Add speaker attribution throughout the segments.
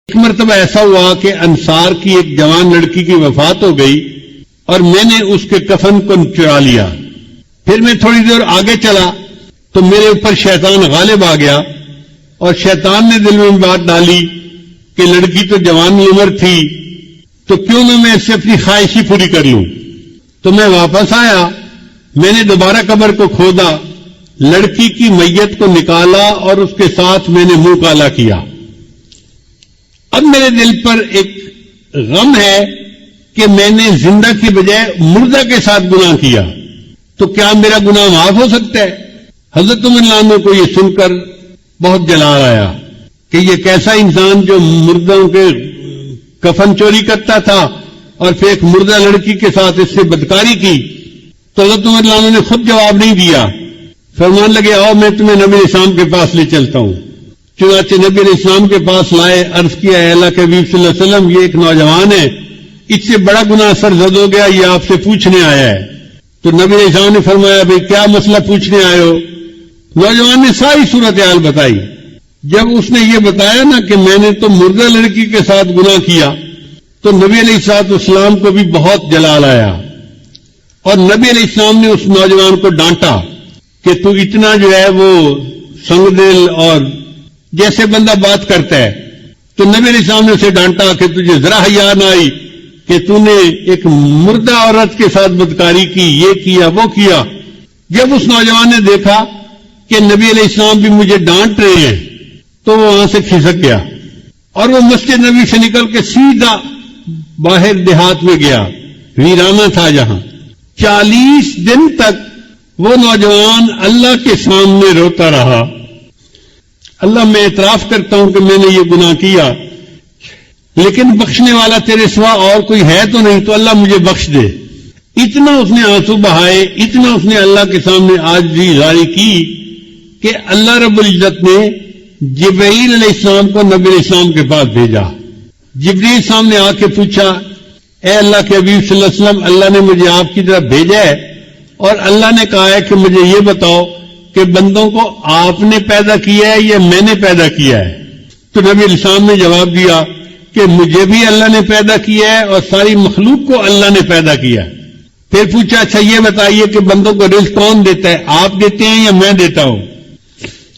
Speaker 1: ایک مرتبہ ایسا ہوا کہ انصار کی ایک جوان لڑکی کی وفات ہو گئی اور میں نے اس کے کفن کو چرا لیا. پھر میں تھوڑی دیر آگے چلا تو میرے اوپر شیطان غالب آ گیا اور شیطان نے دل میں بات ڈالی کہ لڑکی تو جوان عمر تھی تو کیوں نہ میں اس سے اپنی خواہش ہی پوری کر لوں. تو میں واپس آیا, میں نے دوبارہ قبر کو کھودا, لڑکی کی میت کو نکالا اور اس کے ساتھ میں نے منہ کالا کیا. اب میرے دل پر ایک غم ہے کہ میں نے زندہ کی بجائے مردہ کے ساتھ گناہ کیا, تو کیا میرا گناہ معاف ہو سکتا ہے؟ حضرت عمر رضی اللہ عنہ کو یہ سن کر بہت جلال آیا کہ یہ کیسا انسان جو مردوں کے کفن چوری کرتا تھا اور پھر ایک مردہ لڑکی کے ساتھ اس سے بدکاری کی. تو حضرت عمر رضی اللہ عنہ نے خود جواب نہیں دیا, فرمان لگے آؤ میں تمہیں نبی اسلام کے پاس لے چلتا ہوں. چنانچہ نبی علیہ السلام کے پاس لائے, عرض کیا اے اللہ کے حبیب صلی اللہ علیہ وسلم یہ ایک نوجوان ہے, اس سے بڑا گناہ سرزد ہو گیا, یہ آپ سے پوچھنے آیا ہے. تو نبی علیہ السلام نے فرمایا بھئی کیا مسئلہ پوچھنے آئے ہو؟ نوجوان نے ساری صورتحال بتائی. جب اس نے یہ بتایا نا کہ میں نے تو مردہ لڑکی کے ساتھ گناہ کیا, تو نبی علیہ الصلوۃ والسلام کو بھی بہت جلال آیا اور نبی علیہ السلام نے اس نوجوان کو ڈانٹا کہ تو اتنا جو ہے وہ سنگ دل اور جیسے بندہ بات کرتا ہے. تو نبی علیہ السلام نے اسے ڈانٹا کہ تجھے ذرا حیا نہ آئی کہ تو نے ایک مردہ عورت کے ساتھ بدکاری کی, یہ کیا وہ کیا. جب اس نوجوان نے دیکھا کہ نبی علیہ السلام بھی مجھے ڈانٹ رہے ہیں تو وہ وہاں سے کھسک گیا اور وہ مسجد نبی سے نکل کے سیدھا باہر دیہات میں گیا, ویرانہ تھا جہاں. 40 دن تک وہ نوجوان اللہ کے سامنے روتا رہا, اللہ میں اعتراف کرتا ہوں کہ میں نے یہ گناہ کیا, لیکن بخشنے والا تیرے سوا اور کوئی ہے تو نہیں, تو اللہ مجھے بخش دے. اتنا اس نے آنسو بہائے, اتنا اس نے اللہ کے سامنے عاجزی ظاہر کی کہ اللہ رب العزت نے جبرائیل علیہ السلام کو نبی علیہ السلام کے پاس بھیجا. جبرائیل سامنے آ کے پوچھا اے اللہ کے حبیب صلی اللہ علیہ وسلم, اللہ نے مجھے آپ کی طرف بھیجا ہے اور اللہ نے کہا ہے کہ مجھے یہ بتاؤ کہ بندوں کو آپ نے پیدا کیا ہے یا میں نے پیدا کیا ہے؟ تو نبی علیہ السلام نے جواب دیا کہ مجھے بھی اللہ نے پیدا کیا ہے اور ساری مخلوق کو اللہ نے پیدا کیا ہے. پھر پوچھا اچھا یہ بتائیے کہ بندوں کو رزق کون دیتا ہے, آپ دیتے ہیں یا میں دیتا ہوں؟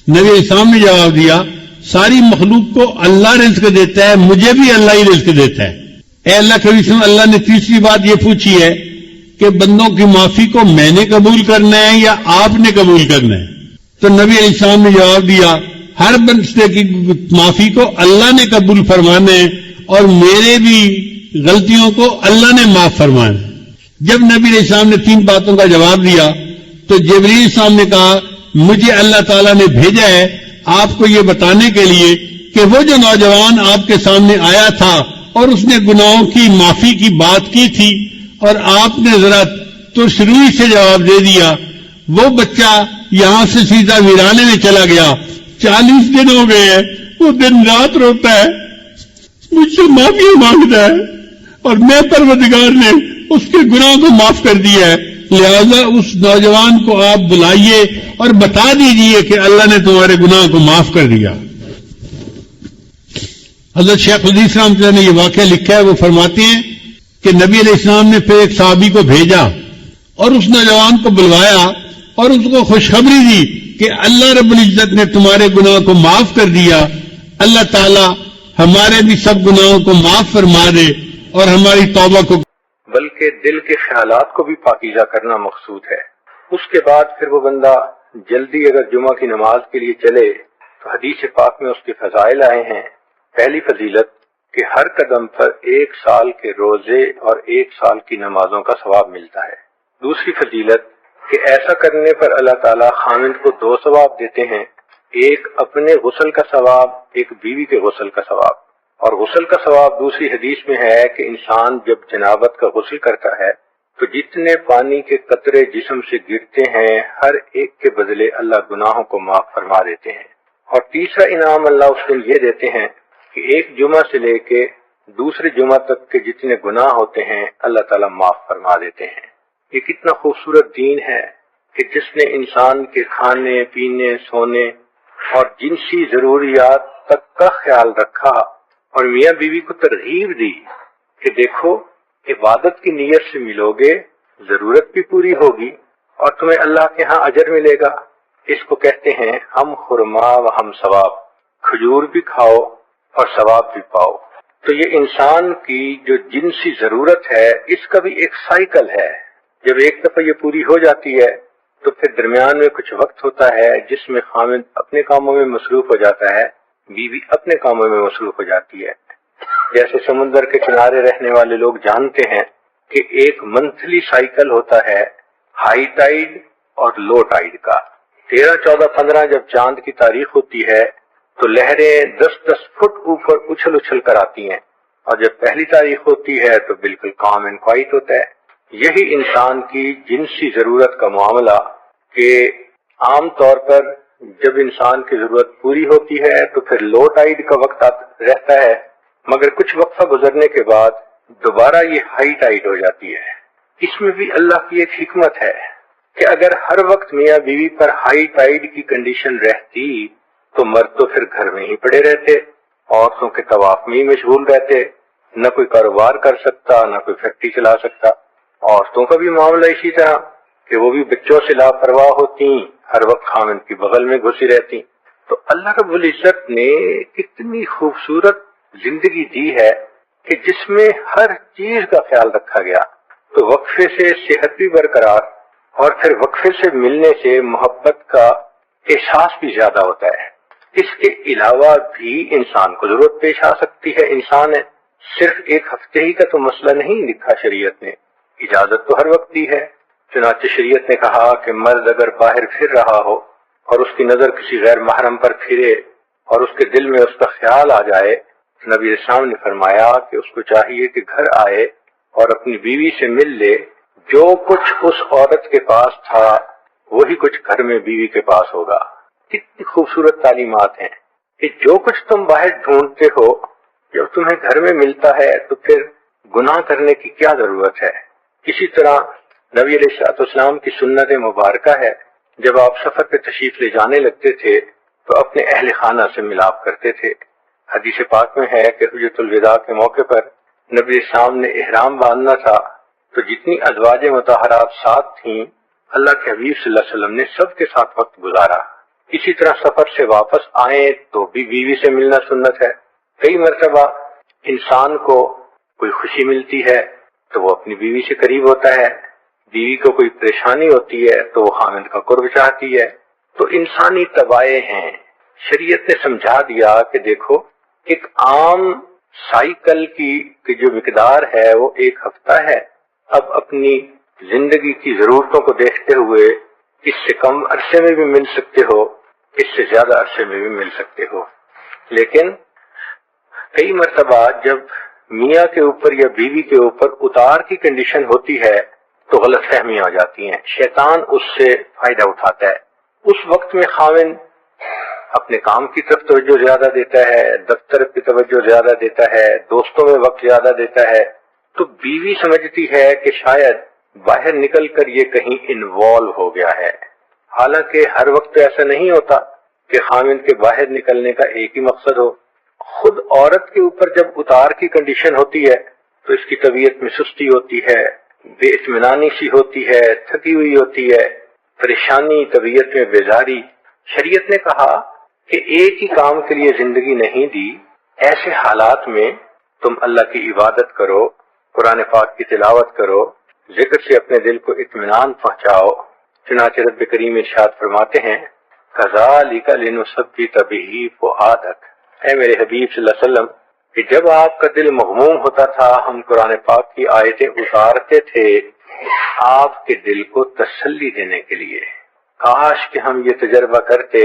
Speaker 1: نبی علیہ السلام نے جواب دیا ساری مخلوق کو اللہ رزق دیتا ہے, مجھے بھی اللہ ہی رزق دیتا ہے. اے اللہ کے رسول, اللہ نے تیسری بات یہ پوچھی ہے کہ بندوں کی معافی کو میں نے قبول کرنا ہے یا آپ نے قبول کرنا ہے؟ تو نبی علیہ السلام نے جواب دیا ہر بندے کی معافی کو اللہ نے قبول فرمانا ہے اور میرے بھی غلطیوں کو اللہ نے معاف فرمانا ہے. جب نبی علیہ السلام نے 3 باتوں کا جواب دیا تو جبرائیل علیہ السلام نے کہا مجھے اللہ تعالیٰ نے بھیجا ہے آپ کو یہ بتانے کے لیے کہ وہ جو نوجوان آپ کے سامنے آیا تھا اور اس نے گناہوں کی معافی کی بات کی تھی اور آپ نے ذرا ترش روئی سے جواب دے دیا, وہ بچہ یہاں سے سیدھا ویرانے میں چلا گیا. 40 دن ہو گئے ہیں, وہ دن رات روتا ہے, مجھ سے معافی مانگتا ہے اور میں پروردگار نے اس کے گناہ کو معاف کر دیا ہے. لہذا اس نوجوان کو آپ بلائیے اور بتا دیجئے کہ اللہ نے تمہارے گناہ کو معاف کر دیا. حضرت شیخ الحدیث رحمۃ اللہ نے یہ واقعہ لکھا ہے, وہ فرماتے ہیں کہ نبی علیہ السلام نے پھر ایک صحابی کو بھیجا اور اس نوجوان کو بلوایا اور اس کو خوشخبری دی کہ اللہ رب العزت نے تمہارے گناہ کو معاف کر دیا. اللہ تعالی ہمارے بھی سب گناہوں کو معاف فرما دے اور ہماری توبہ کو,
Speaker 2: بلکہ دل کے خیالات کو بھی پاکیزہ کرنا مقصود ہے. اس کے بعد پھر وہ بندہ جلدی اگر جمعہ کی نماز کے لیے چلے تو حدیث پاک میں اس کے فضائل آئے ہیں. پہلی فضیلت کہ ہر قدم پر 1 سال کے روزے اور 1 سال کی نمازوں کا ثواب ملتا ہے. دوسری فضیلت کہ ایسا کرنے پر اللہ تعالیٰ خامند کو 2 ثواب دیتے ہیں, ایک اپنے غسل کا ثواب, ایک بیوی کے غسل کا ثواب. اور غسل کا ثواب دوسری حدیث میں ہے کہ انسان جب جنابت کا غسل کرتا ہے تو جتنے پانی کے قطرے جسم سے گرتے ہیں ہر ایک کے بدلے اللہ گناہوں کو معاف فرما دیتے ہیں. اور تیسرا انعام اللہ اس دن یہ دیتے ہیں کہ ایک جمعہ سے لے کے دوسرے جمعہ تک کے جتنے گناہ ہوتے ہیں اللہ تعالیٰ معاف فرما دیتے ہیں. یہ کتنا خوبصورت دین ہے کہ جس نے انسان کے کھانے پینے سونے اور جنسی ضروریات تک کا خیال رکھا اور میاں بیوی کو ترغیب دی کہ دیکھو عبادت کی نیت سے ملو گے، ضرورت بھی پوری ہوگی اور تمہیں اللہ کے ہاں اجر ملے گا۔ اس کو کہتے ہیں ہم خرما و ہم ثواب، کھجور بھی کھاؤ اور ثواب بھی پاؤ۔ تو یہ انسان کی جو جنسی ضرورت ہے اس کا بھی ایک سائیکل ہے، جب ایک دفعہ یہ پوری ہو جاتی ہے تو پھر درمیان میں کچھ وقت ہوتا ہے جس میں خاوند اپنے کاموں میں مصروف ہو جاتا ہے، بیوی اپنے کاموں میں مصروف ہو جاتی ہے۔ جیسے سمندر کے کنارے رہنے والے لوگ جانتے ہیں کہ ایک منتھلی سائیکل ہوتا ہے ہائی ٹائیڈ اور لو ٹائیڈ کا۔ 13، 14، 15 جب چاند کی تاریخ ہوتی ہے تو لہریں 10-10 فٹ اوپر اچھل اچھل کر آتی ہیں، اور جب پہلی تاریخ ہوتی ہے تو بالکل کام اینڈ کوائٹ ہوتا ہے۔ یہی انسان کی جنسی ضرورت کا معاملہ کہ عام طور پر جب انسان کی ضرورت پوری ہوتی ہے تو پھر لو ٹائیڈ کا وقت رہتا ہے، مگر کچھ وقفہ گزرنے کے بعد دوبارہ یہ ہائی ٹائیڈ ہو جاتی ہے۔ اس میں بھی اللہ کی ایک حکمت ہے کہ اگر ہر وقت میاں بیوی پر ہائی ٹائیڈ کی کنڈیشن رہتی تو مرد تو پھر گھر میں ہی پڑے رہتے، عورتوں کے طواف میں ہی مشغول رہتے، نہ کوئی کاروبار کر سکتا نہ کوئی فیکٹری چلا سکتا۔ عورتوں کا بھی معاملہ اسی طرح کہ وہ بھی بچوں سے لاپرواہ ہوتی، ہر وقت خاوند کی بغل میں گھسی رہتی۔ تو اللہ رب العزت نے کتنی خوبصورت زندگی دی ہے کہ جس میں ہر چیز کا خیال رکھا گیا۔ تو وقفے سے صحت بھی برقرار، اور پھر وقفے سے ملنے سے محبت کا احساس بھی زیادہ ہوتا ہے۔ اس کے علاوہ بھی انسان کو ضرورت پیش آ سکتی ہے، انسان ہے، صرف ایک ہفتے ہی کا تو مسئلہ نہیں لکھا شریعت نے، اجازت تو ہر وقت دی ہے۔ چنانچہ شریعت نے کہا کہ مرد اگر باہر پھر رہا ہو اور اس کی نظر کسی غیر محرم پر پھرے اور اس کے دل میں اس کا خیال آ جائے، نبی اسلام نے فرمایا کہ اس کو چاہیے کہ گھر آئے اور اپنی بیوی سے مل لے، جو کچھ اس عورت کے پاس تھا وہی کچھ گھر میں بیوی کے پاس ہوگا۔ کتنی خوبصورت تعلیمات ہیں کہ جو کچھ تم باہر ڈھونڈتے ہو جب تمہیں گھر میں ملتا ہے تو پھر گناہ کرنے کی کیا ضرورت ہے۔ اسی طرح نبی علیہ السلام کی سنت مبارکہ ہے، جب آپ سفر پہ تشریف لے جانے لگتے تھے تو اپنے اہل خانہ سے ملاپ کرتے تھے۔ حدیث پاک میں ہے کہ حجۃ الوداع کے موقع پر نبی السلام نے احرام باندھنا تھا تو جتنی ازواج مطہرات ساتھ تھیں، اللہ کے حبیب صلی اللہ علیہ وسلم نے سب کے ساتھ وقت گزارا۔ اسی طرح سفر سے واپس آئیں تو بھی بیوی سے ملنا سنت ہے۔ کئی مرتبہ انسان کو کوئی خوشی ملتی ہے تو وہ اپنی بیوی سے قریب ہوتا ہے، بیوی کو کوئی پریشانی ہوتی ہے تو وہ خاوند کا قرب چاہتی ہے۔ تو انسانی طبائع ہیں۔ شریعت نے سمجھا دیا کہ دیکھو ایک عام سائیکل کی جو مقدار ہے وہ 1 ہفتہ ہے، اب اپنی زندگی کی ضرورتوں کو دیکھتے ہوئے اس سے کم عرصے میں بھی مل سکتے ہو، اس سے زیادہ عرصے میں بھی مل سکتے ہو۔ لیکن کئی مرتبہ جب میاں کے اوپر یا بیوی کے اوپر اتار کی کنڈیشن ہوتی ہے تو غلط فہمیاں ہو جاتی ہیں، شیطان اس سے فائدہ اٹھاتا ہے۔ اس وقت میں خاوند اپنے کام کی طرف توجہ زیادہ دیتا ہے، دفتر کی توجہ زیادہ دیتا ہے، دوستوں میں وقت زیادہ دیتا ہے، تو بیوی سمجھتی ہے کہ شاید باہر نکل کر یہ کہیں انوالو ہو گیا ہے۔ حالانکہ ہر وقت ایسا نہیں ہوتا کہ خاوند کے باہر نکلنے کا ایک ہی مقصد ہو۔ خود عورت کے اوپر جب اتار کی کنڈیشن ہوتی ہے تو اس کی طبیعت میں سستی ہوتی ہے، بے اطمینانی سی ہوتی ہے، تھکی ہوئی ہوتی ہے، پریشانی، طبیعت میں بیزاری۔ شریعت نے کہا کہ ایک ہی کام کے لیے زندگی نہیں دی، ایسے حالات میں تم اللہ کی عبادت کرو، قرآن پاک کی تلاوت کرو، ذکر سے اپنے دل کو اطمینان پہنچاؤ۔ چنانچہ رب کریم ارشاد فرماتے ہیں کذالک لنثبت بہ فؤادک، اے میرے حبیب صلی اللہ علیہ وسلم کہ جب آپ کا دل مغموم ہوتا تھا ہم قرآن پاک کی آیتیں اتارتے تھے آپ کے دل کو تسلی دینے کے لیے۔ کاش کہ ہم یہ تجربہ کرتے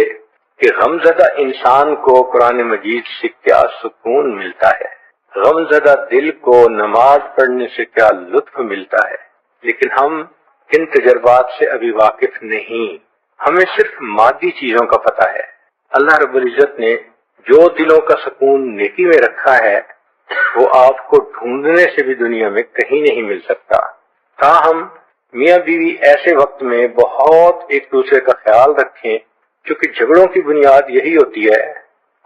Speaker 2: کہ غمزدہ انسان کو قرآن مجید سے کیا سکون ملتا ہے، غمزدہ دل کو نماز پڑھنے سے کیا لطف ملتا ہے، لیکن ہم ان تجربات سے ابھی واقف نہیں، ہمیں صرف مادی چیزوں کا پتہ ہے۔ اللہ رب العزت نے جو دلوں کا سکون نیکی میں رکھا ہے وہ آپ کو ڈھونڈنے سے بھی دنیا میں کہیں نہیں مل سکتا۔ تاہم میاں بیوی ایسے وقت میں بہت ایک دوسرے کا خیال رکھیں، کیونکہ جھگڑوں کی بنیاد یہی ہوتی ہے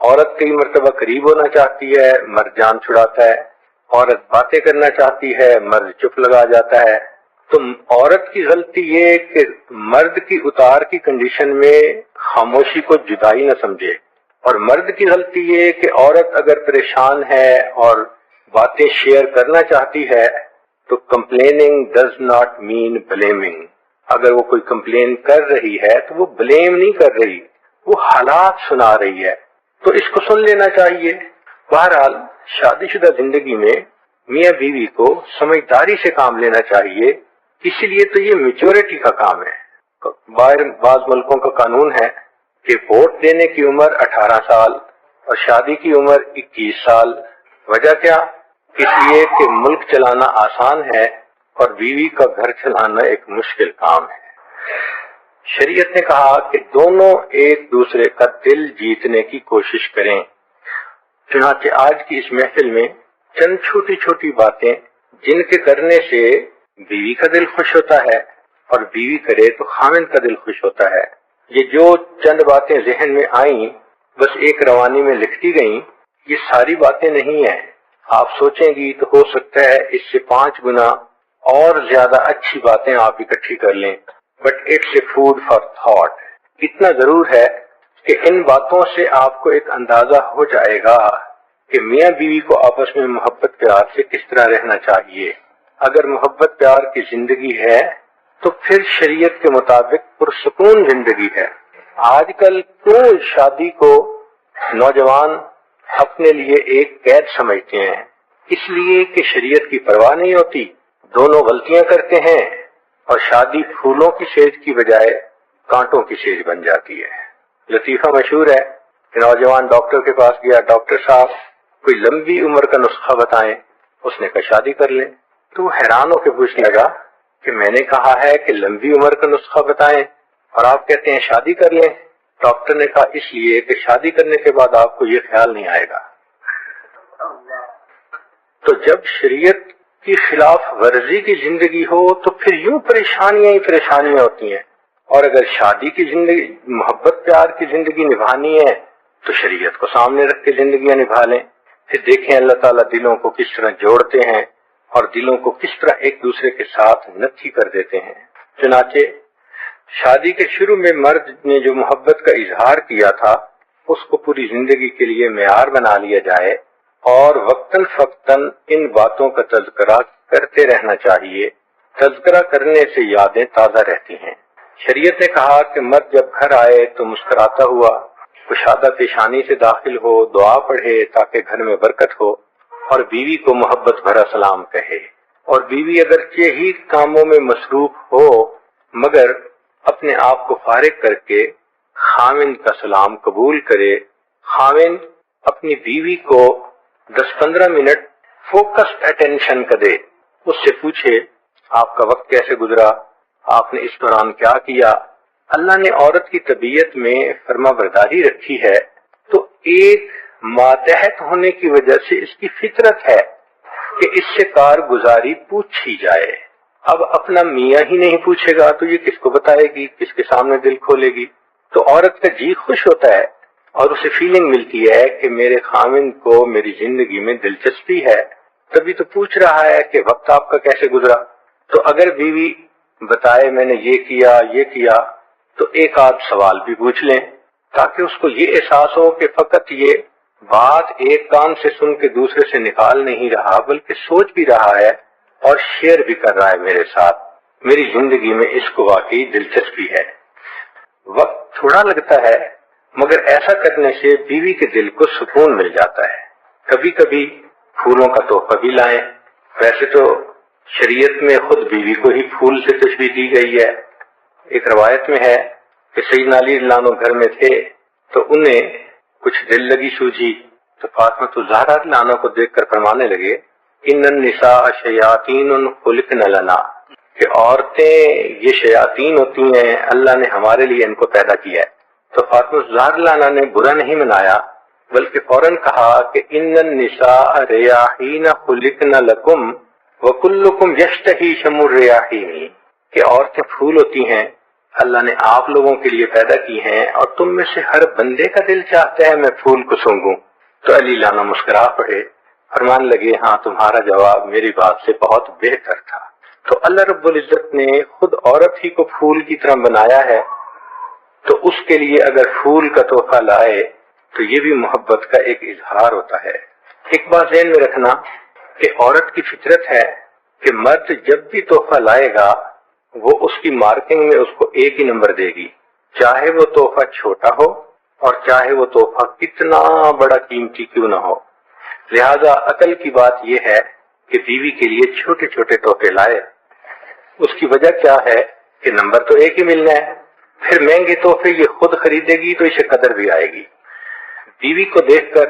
Speaker 2: عورت کئی مرتبہ قریب ہونا چاہتی ہے، مرد جان چھڑاتا ہے، عورت باتیں کرنا چاہتی ہے، مرد چپ لگا جاتا ہے۔ تو عورت کی غلطی یہ کہ مرد کی اتار کی کنڈیشن میں خاموشی کو جدائی نہ سمجھے، اور مرد کی غلطی یہ کہ عورت اگر پریشان ہے اور باتیں شیئر کرنا چاہتی ہے تو complaining does not mean blaming. اگر وہ کوئی کمپلین کر رہی ہے تو وہ بلیم نہیں کر رہی، وہ حالات سنا رہی ہے، تو اس کو سن لینا چاہیے۔ بہرحال شادی شدہ زندگی میں میاں بیوی کو سمجھداری سے کام لینا چاہیے، اسی لیے تو یہ میچورٹی کا کام ہے۔ باہر بعض ملکوں کا قانون ہے کہ ووٹ دینے کی عمر 18 سال اور شادی کی عمر 21 سال۔ وجہ کیا؟ اس لیے کہ ملک چلانا آسان ہے اور بیوی کا گھر چلانا ایک مشکل کام ہے۔ شریعت نے کہا کہ دونوں ایک دوسرے کا دل جیتنے کی کوشش کریں۔ چنانچہ آج کی اس محفل میں چند چھوٹی چھوٹی باتیں جن کے کرنے سے بیوی کا دل خوش ہوتا ہے اور بیوی کرے تو خاوند کا دل خوش ہوتا ہے، یہ جو چند باتیں ذہن میں آئیں بس ایک روانی میں لکھتی گئیں، یہ ساری باتیں نہیں ہیں۔ آپ سوچیں گی تو ہو سکتا ہے اس سے 5 گنا اور زیادہ اچھی باتیں آپ اکٹھی کر لیں، but it's a food for thought. اتنا ضرور ہے کہ ان باتوں سے آپ کو ایک اندازہ ہو جائے گا کہ میاں بیوی کو آپس میں محبت پیار سے کس طرح رہنا چاہیے۔ اگر محبت پیار کی زندگی ہے تو پھر شریعت کے مطابق پرسکون زندگی ہے۔ آج کل کیوں شادی کو نوجوان اپنے لیے ایک قید سمجھتے ہیں؟ اس لیے کہ شریعت کی پرواہ نہیں ہوتی، دونوں غلطیاں کرتے ہیں اور شادی پھولوں کی سیج کی بجائے کانٹوں کی سیج بن جاتی ہے۔ لطیفہ مشہور ہے کہ نوجوان ڈاکٹر کے پاس گیا، ڈاکٹر صاحب کوئی لمبی عمر کا نسخہ بتائیں۔ اس نے کہا شادی کر لیں۔ تو وہ حیران ہو کے پوچھنے لگا کہ میں نے کہا ہے کہ لمبی عمر کا نسخہ بتائیں اور آپ کہتے ہیں شادی کر لیں۔ ڈاکٹر نے کہا اس لیے کہ شادی کرنے کے بعد آپ کو یہ خیال نہیں آئے گا۔ تو جب شریعت کی خلاف ورزی کی زندگی ہو تو پھر یوں پریشانیاں ہی پریشانیاں ہوتی ہیں، اور اگر شادی کی زندگی، محبت پیار کی زندگی نبھانی ہے تو شریعت کو سامنے رکھ کے زندگیاں نبھا لیں۔ پھر دیکھیں اللہ تعالیٰ دلوں کو کس طرح جوڑتے ہیں اور دلوں کو کس طرح ایک دوسرے کے ساتھ نتھی کر دیتے ہیں۔ چنانچہ شادی کے شروع میں مرد نے جو محبت کا اظہار کیا تھا اس کو پوری زندگی کے لیے معیار بنا لیا جائے اور وقتاً فوقتاً ان باتوں کا تذکرہ کرتے رہنا چاہیے۔ تذکرہ کرنے سے یادیں تازہ رہتی ہیں۔ شریعت نے کہا کہ مرد جب گھر آئے تو مسکراتا ہوا کشادہ پیشانی سے داخل ہو، دعا پڑھے تاکہ گھر میں برکت ہو، اور بیوی کو محبت بھرا سلام کہے۔ اور بیوی اگرچہ ہی کاموں میں مصروف ہو مگر اپنے آپ کو فارغ کر کے خاوند کا سلام قبول کرے۔ خاوند اپنی بیوی کو 10-15 منٹ فوکسڈ اٹینشن کا دے، اس سے پوچھے آپ کا وقت کیسے گزرا، آپ نے اس دوران کیا کیا۔ اللہ نے عورت کی طبیعت میں فرما برداری رکھی ہے تو ایک ماتحت ہونے کی وجہ سے اس کی فطرت ہے کہ اس سے کارگزاری پوچھی جائے۔ اب اپنا میاں ہی نہیں پوچھے گا تو یہ کس کو بتائے گی، کس کے سامنے دل کھولے گی؟ تو عورت کا جی خوش ہوتا ہے اور اسے فیلنگ ملتی ہے کہ میرے خاوند کو میری زندگی میں دلچسپی ہے، تبھی تو پوچھ رہا ہے کہ وقت آپ کا کیسے گزرا۔ تو اگر بیوی بتائے میں نے یہ کیا تو ایک آدھ سوال بھی پوچھ لیں تاکہ اس کو یہ احساس ہو کہ فقط یہ بات ایک کان سے سن کے دوسرے سے نکال نہیں رہا بلکہ سوچ بھی رہا ہے اور شیئر بھی کر رہا ہے میرے ساتھ، میری زندگی میں اس کو واقعی دلچسپی ہے۔ وقت تھوڑا لگتا ہے مگر ایسا کرنے سے بیوی کے دل کو سکون مل جاتا ہے۔ کبھی کبھی پھولوں کا تحفہ بھی لائیں۔ ویسے تو شریعت میں خود بیوی کو ہی پھول سے تشبیہ دی گئی ہے۔ ایک روایت میں ہے کہ سیدنا علی رضی اللہ عنہ گھر میں تھے تو انہیں کچھ دل لگی سوجھی تو فاطمہ الزہرا رضی اللہ عنہ کو دیکھ کر فرمانے لگے ان النساء شیاطین خلقن لنا، کہ عورتیں یہ شیاطین ہوتی ہیں، اللہ نے ہمارے لیے ان کو پیدا کیا ہے۔ تو فاطمہ الزہرا رضی اللہ عنہ نے برا نہیں منایا بلکہ فوراً کہا کہ ان النساء ریاحین خلقن لکم وکلکم یشتہی شم الریاحین، کہ عورتیں پھول ہوتی ہیں اللہ نے آپ لوگوں کے لیے پیدا کی ہیں اور تم میں سے ہر بندے کا دل چاہتا ہے میں پھول کو سونگوں۔ تو علی لانا مسکرا پڑے، فرمان لگے ہاں تمہارا جواب میری بات سے بہت بہتر تھا۔ تو اللہ رب العزت نے خود عورت ہی کو پھول کی طرح بنایا ہے، تو اس کے لیے اگر پھول کا تحفہ لائے تو یہ بھی محبت کا ایک اظہار ہوتا ہے۔ ایک بات ذہن میں رکھنا کہ عورت کی فطرت ہے کہ مرد جب بھی تحفہ لائے گا وہ اس کی مارکنگ میں اس کو ایک ہی نمبر دے گی، چاہے وہ تحفہ چھوٹا ہو اور چاہے وہ تحفہ کتنا بڑا قیمتی کیوں نہ ہو۔ لہذا عقل کی بات یہ ہے کہ بیوی کے لیے چھوٹے چھوٹے تحفے لائے۔ اس کی وجہ کیا ہے کہ نمبر تو ایک ہی ملنا ہے، پھر مہنگے تحفے یہ خود خریدے گی تو اسے قدر بھی آئے گی۔ بیوی کو دیکھ کر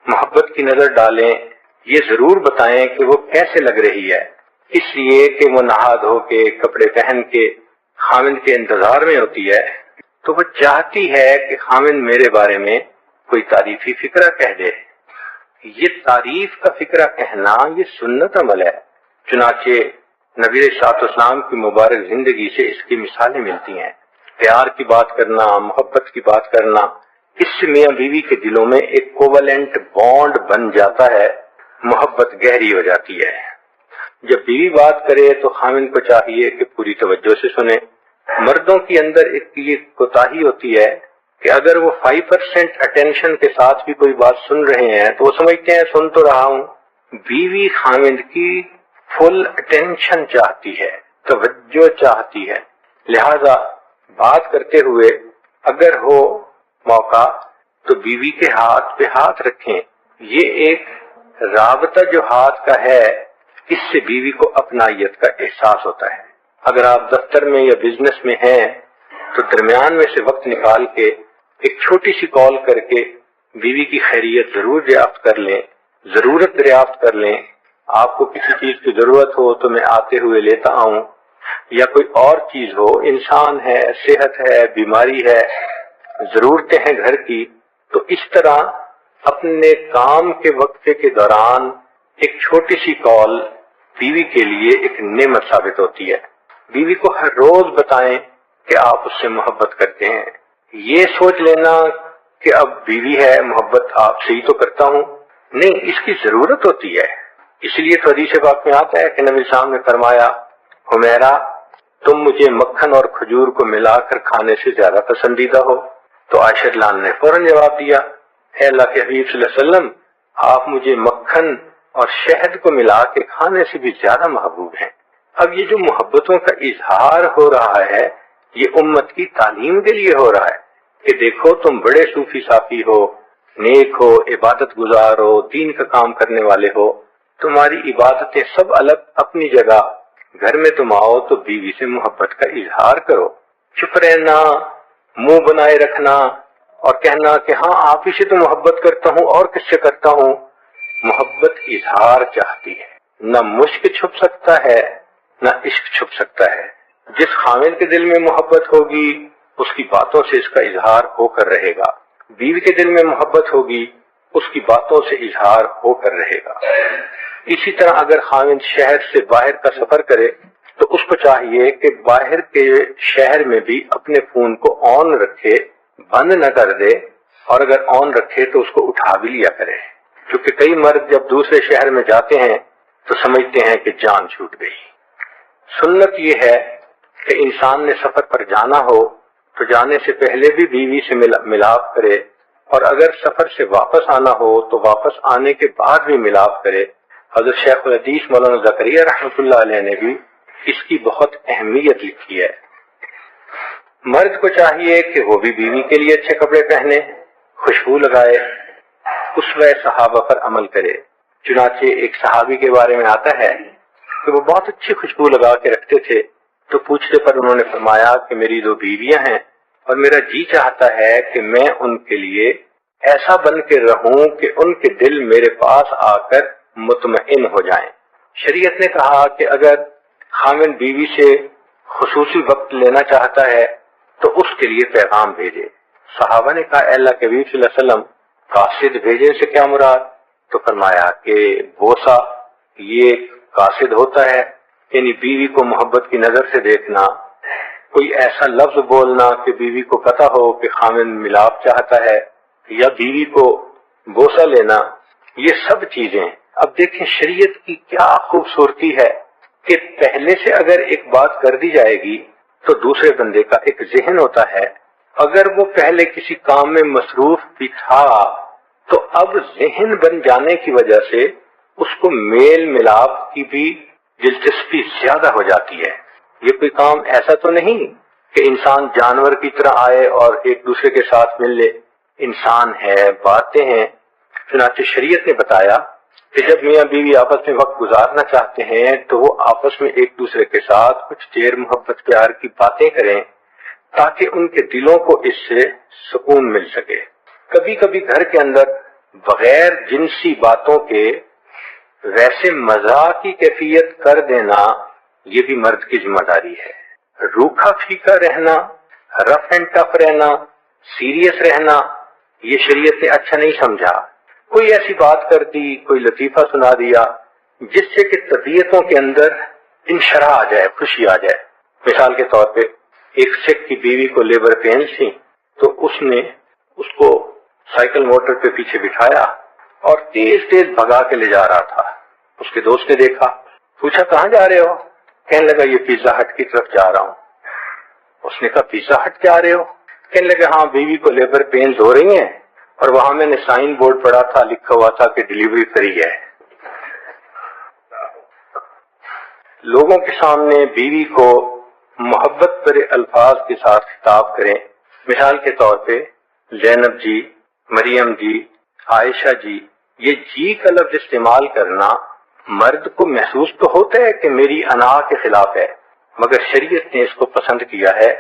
Speaker 2: محبت کی نظر ڈالیں، یہ ضرور بتائیں کہ وہ کیسے لگ رہی ہے، اس لیے کہ وہ نہا دھو کے کپڑے پہن کے خامند کے انتظار میں ہوتی ہے، تو وہ چاہتی ہے کہ خامند میرے بارے میں کوئی تعریفی فکرہ کہہ دے۔ یہ تعریف کا فکرہ کہنا یہ سنت عمل ہے، چنانچہ نبی علیہ الصلوۃ والسلام کی مبارک زندگی سے اس کی مثالیں ملتی ہیں۔ پیار کی بات کرنا، محبت کی بات کرنا، اس سے میاں بیوی کے دلوں میں ایک کوولنٹ بانڈ بن جاتا ہے، محبت گہری ہو جاتی ہے۔ جب بیوی بات کرے تو خامند کو چاہیے کہ پوری توجہ سے سنے۔ مردوں کے اندر ایک یہ کوتاہی ہوتی ہے کہ اگر وہ 5% اٹینشن کے ساتھ بھی کوئی بات سن رہے ہیں تو وہ سمجھتے ہیں سن تو رہا ہوں۔ بیوی خامند کی فل اٹینشن چاہتی ہے، توجہ چاہتی ہے، لہذا بات کرتے ہوئے اگر ہو موقع تو بیوی کے ہاتھ پہ ہاتھ رکھیں۔ یہ ایک رابطہ جو ہاتھ کا ہے، اس سے بیوی کو اپنائیت کا احساس ہوتا ہے۔ اگر آپ دفتر میں یا بزنس میں ہیں تو درمیان میں سے وقت نکال کے ایک چھوٹی سی کال کر کے بیوی کی خیریت ضرور دریافت کر لیں، ضرورت دریافت کر لیں۔ آپ کو کسی چیز کی ضرورت ہو تو میں آتے ہوئے لیتا آؤں، یا کوئی اور چیز ہو، انسان ہے، صحت ہے، بیماری ہے، ضرورتیں ہیں گھر کی، تو اس طرح اپنے کام کے وقفے کے دوران ایک چھوٹی سی کال بیوی کے لیے ایک نعمت ثابت ہوتی ہے۔ بیوی کو ہر روز بتائیں کہ آپ اس سے محبت کرتے ہیں۔ یہ سوچ لینا کہ اب بیوی ہے، محبت آپ سے ہی تو کرتا ہوں، نہیں، اس کی ضرورت ہوتی ہے۔ اس لیے تو حدیث پاک میں آتا ہے کہ نبی صاحب نے فرمایا، حمیرہ تم مجھے مکھن اور کھجور کو ملا کر کھانے سے زیادہ پسندیدہ ہو۔ تو عائشہ لان نے فوراً جواب دیا، اے اللہ کے حبیب صلی اللہ علیہ وسلم، آپ مجھے مکھن اور شہد کو ملا کے کھانے سے بھی زیادہ محبوب ہیں۔ اب یہ جو محبتوں کا اظہار ہو رہا ہے یہ امت کی تعلیم کے لیے ہو رہا ہے کہ دیکھو تم بڑے صوفی صافی ہو، نیک ہو، عبادت گزار ہو، دین کا کام کرنے والے ہو، تمہاری عبادتیں سب الگ اپنی جگہ، گھر میں تم آؤ تو بیوی سے محبت کا اظہار کرو۔ چپ رہنا، منہ بنائے رکھنا اور کہنا کہ ہاں آپ ہی سے تو محبت کرتا ہوں اور کس سے کرتا ہوں، محبت اظہار چاہتی ہے۔ نہ مشک چھپ سکتا ہے نہ عشق چھپ سکتا ہے۔ جس خامد کے دل میں محبت ہوگی اس کی باتوں سے اس کا اظہار ہو کر رہے گا، بیوی کے دل میں محبت ہوگی اس کی باتوں سے اظہار ہو کر رہے گا۔ اسی طرح اگر خامد شہر سے باہر کا سفر کرے تو اس کو چاہیے کہ باہر کے شہر میں بھی اپنے فون کو آن رکھے، بند نہ کر دے، اور اگر آن رکھے تو اس کو اٹھا بھی لیا کرے، کیونکہ کئی مرد جب دوسرے شہر میں جاتے ہیں تو سمجھتے ہیں کہ جان چھوٹ گئی۔ سنت یہ ہے کہ انسان نے سفر پر جانا ہو تو جانے سے پہلے بھی بیوی سے ملاپ کرے، اور اگر سفر سے واپس آنا ہو تو واپس آنے کے بعد بھی ملاپ کرے۔ حضرت شیخ الحدیث مولانا زکریا رحمۃ اللہ علیہ نے بھی اس کی بہت اہمیت لکھی ہے۔ مرد کو چاہیے کہ وہ بھی بیوی کے لیے اچھے کپڑے پہنے، خوشبو لگائے، اسوہ صحابہ پر عمل کرے۔ چنانچہ ایک صحابی کے بارے میں آتا ہے کہ وہ بہت اچھی خوشبو لگا کے رکھتے تھے، تو پوچھنے پر انہوں نے فرمایا کہ میری 2 بیویاں ہیں اور میرا جی چاہتا ہے کہ میں ان کے لیے ایسا بن کے رہوں کہ ان کے دل میرے پاس آ کر مطمئن ہو جائیں۔ شریعت نے کہا کہ اگر خامن بیوی سے خصوصی وقت لینا چاہتا ہے تو اس کے لیے پیغام بھیجے۔ صحابہ نے کہا اے اللہ کے حبیب صلی اللہ علیہ وسلم، قاصد بھیجنے سے کیا مراد؟ تو فرمایا کہ بوسہ یہ قاصد ہوتا ہے، یعنی بیوی کو محبت کی نظر سے دیکھنا، کوئی ایسا لفظ بولنا کہ بیوی کو پتہ ہو کہ خامند ملاپ چاہتا ہے، یا بیوی کو بوسہ لینا، یہ سب چیزیں اب دیکھیں شریعت کی کیا خوبصورتی ہے کہ پہلے سے اگر ایک بات کر دی جائے گی تو دوسرے بندے کا ایک ذہن ہوتا ہے، اگر وہ پہلے کسی کام میں مصروف بھی تھا تو اب ذہن بن جانے کی وجہ سے اس کو میل ملاپ کی بھی دلچسپی زیادہ ہو جاتی ہے۔ یہ کوئی کام ایسا تو نہیں کہ انسان جانور کی طرح آئے اور ایک دوسرے کے ساتھ مل لے، انسان ہے، باتیں ہیں۔ چنانچہ شریعت نے بتایا کہ جب میاں بیوی آپس میں وقت گزارنا چاہتے ہیں تو وہ آپس میں ایک دوسرے کے ساتھ کچھ دیر محبت پیار کی باتیں کریں تاکہ ان کے دلوں کو اس سے سکون مل سکے۔ کبھی کبھی گھر کے اندر بغیر جنسی باتوں کے ویسے مزاح کی کیفیت کر دینا یہ بھی مرد کی ذمہ داری ہے۔ روکھا پھیکا رہنا، رف اینڈ ٹف رہنا، سیریس رہنا، یہ شریعت نے اچھا نہیں سمجھا۔ کوئی ایسی بات کر دی، کوئی لطیفہ سنا دیا جس سے کہ طبیعتوں کے اندر انشراح آ جائے، خوشی آ جائے۔ مثال کے طور پہ ایک سکھ کی بیوی کو لیبر پینس تھی تو اس نے اس کو سائیکل موٹر پہ پیچھے بٹھایا اور تیز تیز بھگا کے لے جا رہا تھا۔ اس کے دوست نے دیکھا، پوچھا کہاں جا رہے ہو؟ کہنے لگا یہ پیزا ہٹ کی طرف جا رہا ہوں۔ اس نے کہا پیزا ہٹ جا رہے ہو؟ کہنے لگا ہاں، بیوی کو لیبر پینز ہو رہی ہیں اور وہاں میں نے سائن بورڈ پڑھا تھا، لکھا ہوا تھا کہ ڈیلیوری فری ہے۔ لوگوں کے سامنے بیوی کو محبت بھرے الفاظ کے ساتھ خطاب کریں۔ مثال کے طور پہ زینب جی، مریم جی، عائشہ جی، یہ جی کا لفظ استعمال کرنا مرد کو محسوس تو ہوتا ہے کہ میری انا کے خلاف ہے، مگر شریعت نے اس کو پسند کیا ہے۔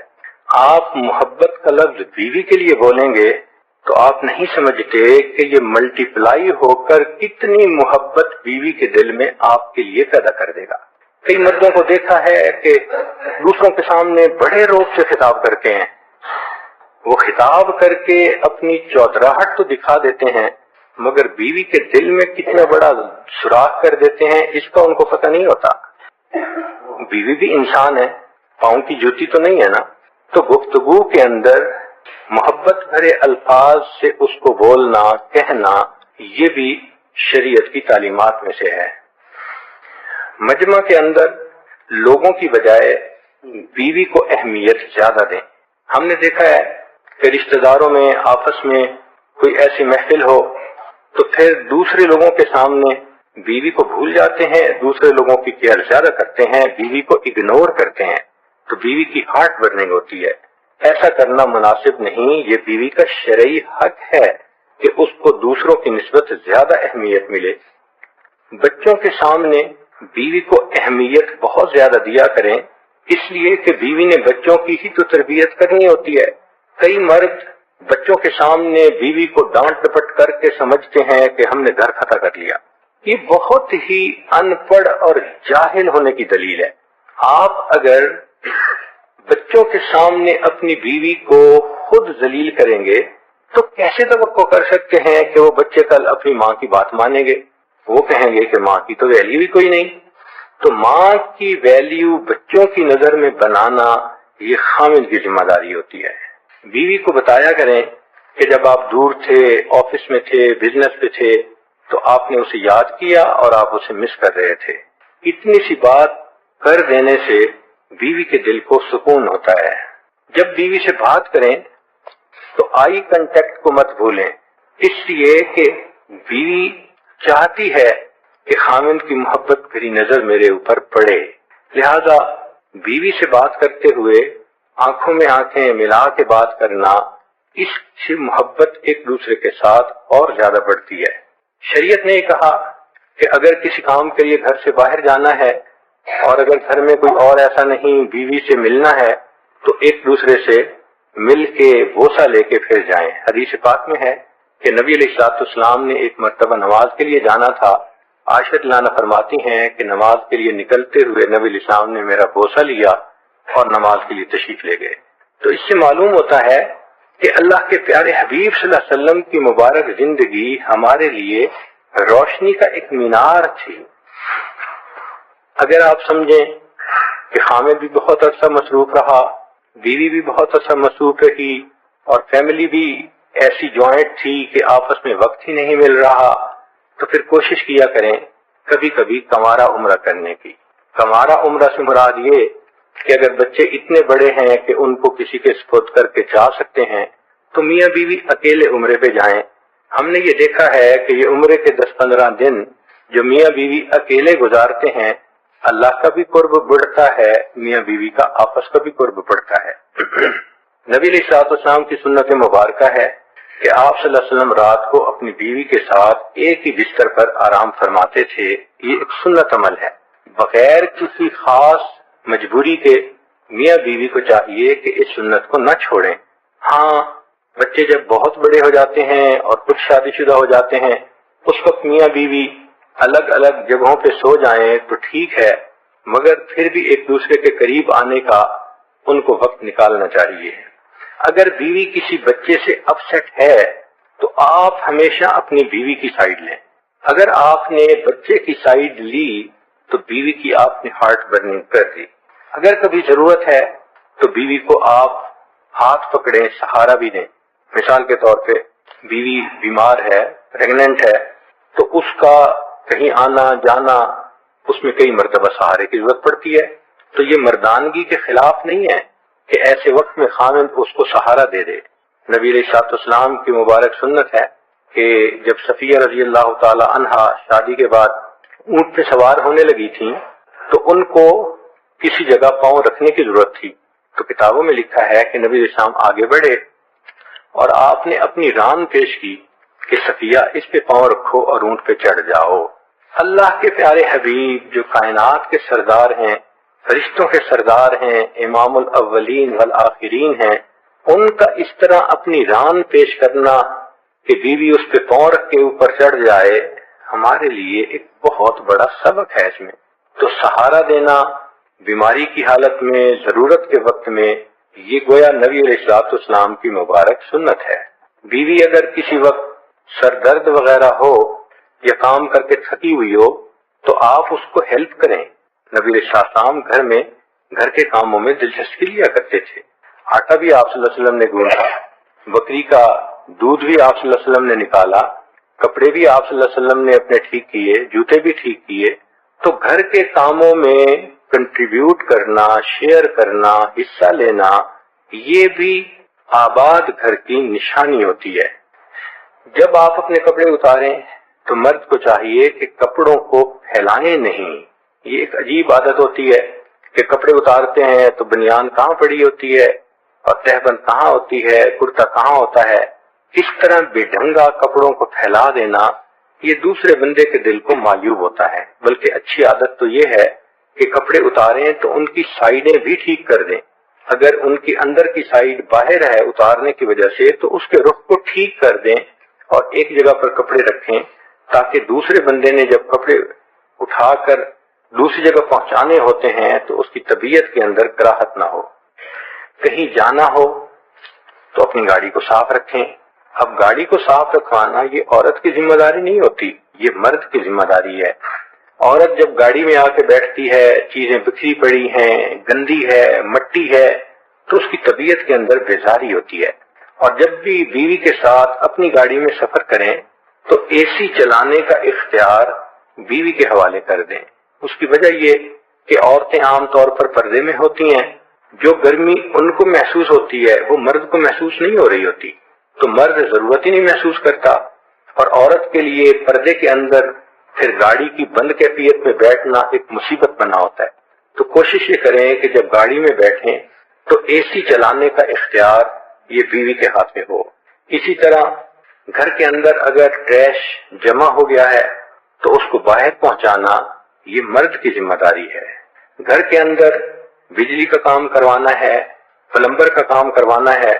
Speaker 2: آپ محبت کا لفظ بیوی کے لیے بولیں گے تو آپ نہیں سمجھتے کہ یہ ملٹی پلائی ہو کر کتنی محبت بیوی کے دل میں آپ کے لیے پیدا کر دے گا۔ کئی مردوں کو دیکھا ہے کہ دوسروں کے سامنے بڑے روب سے خطاب کرتے ہیں، وہ خطاب کر کے اپنی چودراہٹ تو دکھا دیتے ہیں مگر بیوی کے دل میں کتنا بڑا سوراخ کر دیتے ہیں اس کا ان کو پتہ نہیں ہوتا۔ بیوی بھی انسان ہے، پاؤں کی جوتی تو نہیں ہے نا، تو گفتگو کے اندر محبت بھرے الفاظ سے اس کو بولنا، کہنا، یہ بھی شریعت کی تعلیمات میں سے ہے۔ مجمع کے اندر لوگوں کی بجائے بیوی کو اہمیت زیادہ دیں۔ ہم نے دیکھا ہے کہ رشتہ داروں میں آپس میں کوئی ایسی محفل ہو تو پھر دوسرے لوگوں کے سامنے بیوی کو بھول جاتے ہیں، دوسرے لوگوں کی کیئر زیادہ کرتے ہیں، بیوی کو اگنور کرتے ہیں، تو بیوی کی ہارٹ برننگ ہوتی ہے۔ ایسا کرنا مناسب نہیں، یہ بیوی کا شرعی حق ہے کہ اس کو دوسروں کی نسبت زیادہ اہمیت ملے۔ بچوں کے سامنے بیوی کو اہمیت بہت زیادہ دیا کریں، اس لیے کہ بیوی نے بچوں کی ہی تو تربیت کرنی ہوتی ہے۔ کئی مرد بچوں کے سامنے بیوی کو ڈانٹ ڈپٹ کر کے سمجھتے ہیں کہ ہم نے گھر فتح کر لیا۔ یہ بہت ہی ان پڑھ اور جاہل ہونے کی دلیل ہے۔ آپ اگر بچوں کے سامنے اپنی بیوی کو خود ذلیل کریں گے تو کیسے توقع کر سکتے ہیں کہ وہ بچے کل اپنی ماں کی بات مانیں گے؟ وہ کہیں گے کہ ماں کی تو ویلیو ہی کوئی نہیں۔ تو ماں کی ویلیو بچوں کی نظر میں بنانا یہ خامد کی ذمہ داری ہوتی ہے۔ بیوی کو بتایا کریں کہ جب آپ دور تھے، آفس میں تھے، بزنس پہ تھے، تو آپ نے اسے یاد کیا اور آپ اسے مس کر رہے تھے۔ اتنی سی بات کر دینے سے بیوی کے دل کو سکون ہوتا ہے۔ جب بیوی سے بات کریں تو آئی کنٹیکٹ کو مت بھولیں، اس لیے کہ بیوی چاہتی ہے کہ خامند کی محبت بھری نظر میرے اوپر پڑے، لہذا بیوی سے بات کرتے ہوئے آنکھوں میں آنکھیں ملا کے بات کرنا، اس سے محبت ایک دوسرے کے ساتھ اور زیادہ بڑھتی ہے۔ شریعت نے کہا کہ اگر کسی کام کے لیے گھر سے باہر جانا ہے اور اگر گھر میں کوئی اور ایسا نہیں، بیوی سے ملنا ہے تو ایک دوسرے سے مل کے بوسہ لے کے پھر جائیں۔ حدیث پاک میں ہے کہ نبی علیہ الصلوۃ والسلام نے ایک مرتبہ نماز کے لیے جانا تھا۔ عائشہ رضی اللہ عنہا فرماتی ہیں کہ نماز کے لیے نکلتے ہوئے نبی علیہ السلام نے میرا بوسہ لیا اور نماز کے لیے تشریف لے گئے۔ تو اس سے معلوم ہوتا ہے کہ اللہ کے پیارے حبیب صلی اللہ علیہ وسلم کی مبارک زندگی ہمارے لیے روشنی کا ایک مینار تھی۔ اگر آپ سمجھیں کہ خامد بھی بہت عرصہ مصروف رہا، بیوی بھی بہت اچھا مصروف رہی اور فیملی بھی ایسی جوائنٹ تھی کہ آپس میں وقت ہی نہیں مل رہا، تو پھر کوشش کیا کریں کبھی کبھی کمارہ عمرہ کرنے کی۔ کمارہ عمرہ سے مراد یہ کہ اگر بچے اتنے بڑے ہیں کہ ان کو کسی کے سپرد کر کے جا سکتے ہیں تو میاں بیوی اکیلے عمرے پہ جائیں۔ ہم نے یہ دیکھا ہے کہ یہ عمرے کے 10-15 دن جو میاں بیوی اکیلے گزارتے ہیں، اللہ کا بھی قرب بڑھتا ہے، میاں بیوی کا آپس کا بھی قرب بڑھتا ہے۔ نبی علیہ الصلوۃ والسلام کی سنت مبارکہ ہے کہ آپ صلی اللہ علیہ وسلم رات کو اپنی بیوی کے ساتھ ایک ہی بستر پر آرام فرماتے تھے۔ یہ ایک سنت عمل ہے، بغیر کسی خاص مجبوری کے میاں بیوی کو چاہیے کہ اس سنت کو نہ چھوڑیں۔ ہاں، بچے جب بہت بڑے ہو جاتے ہیں اور کچھ شادی شدہ ہو جاتے ہیں، اس وقت میاں بیوی الگ الگ جگہوں پہ سو جائیں تو ٹھیک ہے، مگر پھر بھی ایک دوسرے کے قریب آنے کا ان کو وقت نکالنا چاہیے۔ اگر بیوی کسی بچے سے اپسیٹ ہے تو آپ ہمیشہ اپنی بیوی کی سائیڈ لیں۔ اگر آپ نے بچے کی سائیڈ لی تو بیوی کی آپ نے ہارٹ برننگ کر دی۔ اگر کبھی ضرورت ہے تو بیوی کو آپ ہاتھ پکڑیں، سہارا بھی دیں۔ مثال کے طور پہ بیوی بیمار ہے، پریگننٹ ہے، تو اس کا کہیں آنا جانا، اس میں کئی مرتبہ سہارے کی ضرورت پڑتی ہے، تو یہ مردانگی کے خلاف نہیں ہے کہ ایسے وقت میں خاوند اس کو سہارا دے دے۔ نبی علیہ الصلوۃ والسلام کی مبارک سنت ہے کہ جب صفیہ رضی اللہ تعالی عنہا شادی کے بعد اونٹ پہ سوار ہونے لگی تھیں تو ان کو کسی جگہ پاؤں رکھنے کی ضرورت تھی، تو کتابوں میں لکھا ہے کہ نبی علیہ السلام آگے بڑھے اور آپ نے اپنی ران پیش کی کہ صفیہ اس پہ پاؤں رکھو اور اونٹ پہ چڑھ جاؤ۔ اللہ کے پیارے حبیب جو کائنات کے سردار ہیں، فرشتوں کے سردار ہیں، امام الاولین والآخرین ہیں، ان کا اس طرح اپنی ران پیش کرنا کہ بیوی اس پہ پاؤں رکھ کے اوپر چڑھ جائے، ہمارے لیے ایک بہت بڑا سبق ہے۔ اس میں تو سہارا دینا بیماری کی حالت میں، ضرورت کے وقت میں، یہ گویا نبی علیہ الصلوۃ والسلام کی مبارک سنت ہے۔ بیوی اگر کسی وقت سر درد وغیرہ ہو یا کام کر کے تھکی ہوئی ہو تو آپ اس کو ہیلپ کریں۔ نبی علیہ السلام گھر میں گھر کے کاموں میں دلچسپی لیا کرتے تھے۔ آٹا بھی آپ صلی اللہ علیہ وسلم نے گوندا، بکری کا دودھ بھی آپ صلی اللہ علیہ وسلم نے نکالا، کپڑے بھی آپ صلی اللہ علیہ وسلم نے اپنے ٹھیک کیے، جوتے بھی ٹھیک کیے۔ تو گھر کے کاموں میں کنٹریبیوٹ کرنا، شیئر کرنا، حصہ لینا، یہ بھی آباد گھر کی نشانی ہوتی ہے۔ جب آپ اپنے کپڑے اتاریں تو مرد کو چاہیے کہ کپڑوں کو پھیلائیں نہیں۔ یہ ایک عجیب عادت ہوتی ہے کہ کپڑے اتارتے ہیں تو بنیان کہاں پڑی ہوتی ہے اور تہبند کہاں ہوتی ہے، کرتا کہاں ہوتا ہے۔ اس طرح بے ڈھنگا کپڑوں کو پھیلا دینا یہ دوسرے بندے کے دل کو مایوب ہوتا ہے، بلکہ اچھی عادت تو یہ ہے کہ کپڑے اتاریں تو ان کی سائیڈیں بھی ٹھیک کر دیں۔ اگر ان کی اندر کی سائیڈ باہر ہے اتارنے کی وجہ سے تو اس کے رخ کو ٹھیک کر دیں اور ایک جگہ پر کپڑے رکھیں تاکہ دوسرے بندے نے جب کپڑے اٹھا کر دوسری جگہ پہنچانے ہوتے ہیں تو اس کی طبیعت کے اندر کراہت نہ ہو۔ کہیں جانا ہو تو اپنی گاڑی کو صاف رکھیں۔ اب گاڑی کو صاف رکھوانا یہ عورت کی ذمہ داری نہیں ہوتی، یہ مرد کی ذمہ داری ہے۔ عورت جب گاڑی میں آ کے بیٹھتی ہے، چیزیں بکھری پڑی ہیں، گندی ہے، مٹی ہے، تو اس کی طبیعت کے اندر بیزاری ہوتی ہے۔ اور جب بھی بیوی کے ساتھ اپنی گاڑی میں سفر کریں تو اے سی چلانے کا اختیار بیوی کے حوالے کر دیں۔ اس کی وجہ یہ کہ عورتیں عام طور پر پردے میں ہوتی ہیں، جو گرمی ان کو محسوس ہوتی ہے وہ مرد کو محسوس نہیں ہو رہی ہوتی، تو مرد ضرورت ہی نہیں محسوس کرتا، اور عورت کے لیے پردے کے اندر پھر گاڑی کی بند کیفیت میں بیٹھنا ایک مصیبت بنا ہوتا ہے۔ تو کوشش یہ کریں کہ جب گاڑی میں بیٹھیں تو اے سی چلانے کا اختیار یہ بیوی کے ہاتھ میں ہو۔ اسی طرح گھر کے اندر اگر ٹریش جمع ہو گیا ہے تو اس کو باہر پہنچانا یہ مرد کی ذمہ داری ہے۔ گھر کے اندر بجلی کا کام کروانا ہے، پلمبر کا کام کروانا ہے،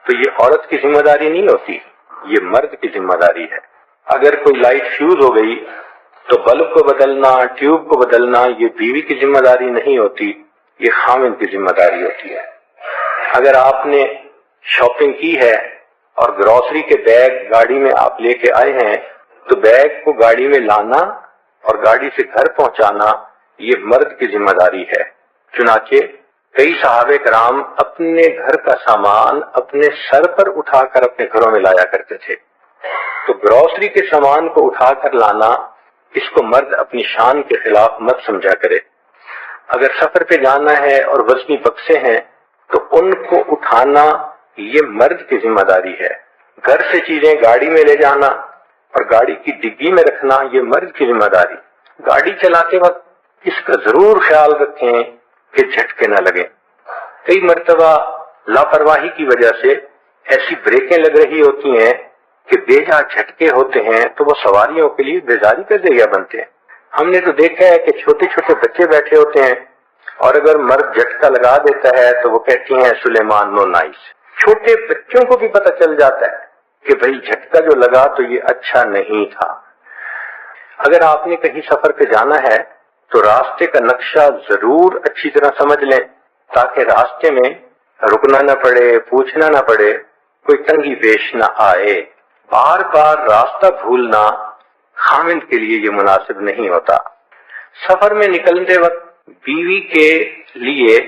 Speaker 2: تو یہ عورت کی ذمہ داری نہیں ہوتی، یہ مرد کی ذمہ داری ہے۔ اگر کوئی لائٹ فیوز ہو گئی تو بلب کو بدلنا، ٹیوب کو بدلنا یہ بیوی کی ذمہ داری نہیں ہوتی، یہ خاوند کی ذمہ داری ہوتی ہے۔ اگر آپ نے شاپنگ کی ہے اور گروسری کے بیگ گاڑی میں آپ لے کے آئے ہیں تو بیگ کو گاڑی میں لانا اور گاڑی سے گھر پہنچانا یہ مرد کی ذمہ داری ہے۔ چنانچہ کئی صحابہ کرام اپنے گھر کا سامان اپنے سر پر اٹھا کر اپنے گھروں میں لایا کرتے تھے. تو گروسری کے سامان کو اٹھا کر لانا، اس کو مرد اپنی شان کے خلاف مت سمجھا کرے. اگر سفر پہ جانا ہے اور وزنی بکسے ہیں تو ان کو اٹھانا یہ مرد کی ذمہ داری ہے. گھر سے چیزیں گاڑی میں لے جانا اور گاڑی کی ڈگی میں رکھنا یہ مرد کی ذمہ داری. گاڑی چلاتے وقت اس کا ضرور خیال رکھیں کہ جھٹکے نہ لگیں. کئی مرتبہ لاپرواہی کی وجہ سے ایسی بریکیں لگ رہی ہوتی ہیں کہ بے جا جھٹکے ہوتے ہیں تو وہ سواریوں کے لیے بیزاری کا ذریعہ بنتے ہیں. ہم نے تو دیکھا ہے کہ چھوٹے چھوٹے بچے بیٹھے ہوتے ہیں اور اگر مرد جھٹکا لگا دیتا ہے تو وہ کہتی ہیں سلیمان نو نائس. چھوٹے بچوں کو بھی پتہ چل جاتا ہے کہ بھئی جھٹکا جو لگا تو یہ اچھا نہیں تھا. اگر آپ نے کہیں سفر پہ جانا ہے تو راستے کا نقشہ ضرور اچھی طرح سمجھ لیں تاکہ راستے میں رکنا نہ پڑے، پوچھنا نہ پڑے، کوئی تنگی پیش نہ آئے. بار بار راستہ بھولنا خاوند کے لیے یہ مناسب نہیں ہوتا. سفر میں نکلتے وقت بیوی کے لیے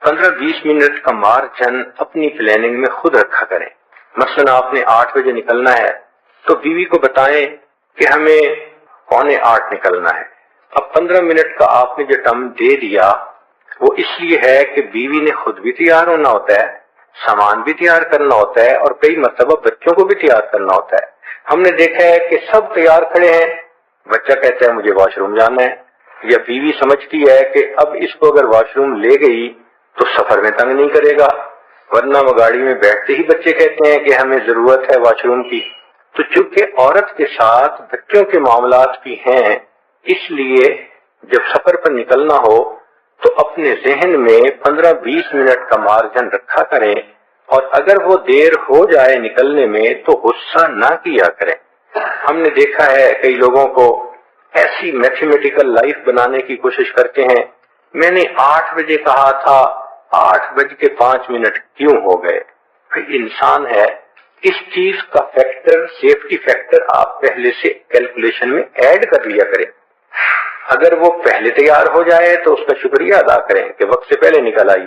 Speaker 2: 15-20 منٹ کا مارجن اپنی پلاننگ میں خود رکھا کریں. مثلا آپ نے 8 بجے نکلنا ہے تو بیوی کو بتائیں کہ ہمیں 7:45 نکلنا ہے. اب 15 منٹ کا آپ نے جو ٹائم دے دیا وہ اس لیے ہے کہ بیوی نے خود بھی تیار ہونا ہوتا ہے، سامان بھی تیار کرنا ہوتا ہے اور کئی مرتبہ بچوں کو بھی تیار کرنا ہوتا ہے. ہم نے دیکھا ہے کہ سب تیار کھڑے ہیں، بچہ کہتا ہے مجھے واش روم جانا ہے، یا بیوی سمجھتی ہے کہ اب اس کو اگر واش روم لے گئی تو سفر میں تنگ نہیں کرے گا، ورنہ وہ گاڑی میں بیٹھتے ہی بچے کہتے ہیں کہ ہمیں ضرورت ہے واش روم کی. تو چونکہ عورت کے ساتھ بچوں کے معاملات بھی ہیں، اس لیے جب سفر پر نکلنا ہو تو اپنے ذہن میں 15-20 منٹ کا مارجن رکھا کریں اور اگر وہ دیر ہو جائے نکلنے میں تو غصہ نہ کیا کریں. ہم نے دیکھا ہے کئی لوگوں کو ایسی میتھمیٹیکل لائف بنانے کی کوشش کرتے ہیں، میں نے 8 بجے کہا تھا 8:05 کیوں ہو گئے. انسان ہے، اس چیز کا فیکٹر، سیفٹی فیکٹر آپ پہلے سے کیلکولیشن میں ایڈ کر لیا کریں. اگر وہ پہلے تیار ہو جائے تو اس کا شکریہ ادا کریں کہ وقت سے پہلے نکل آئی،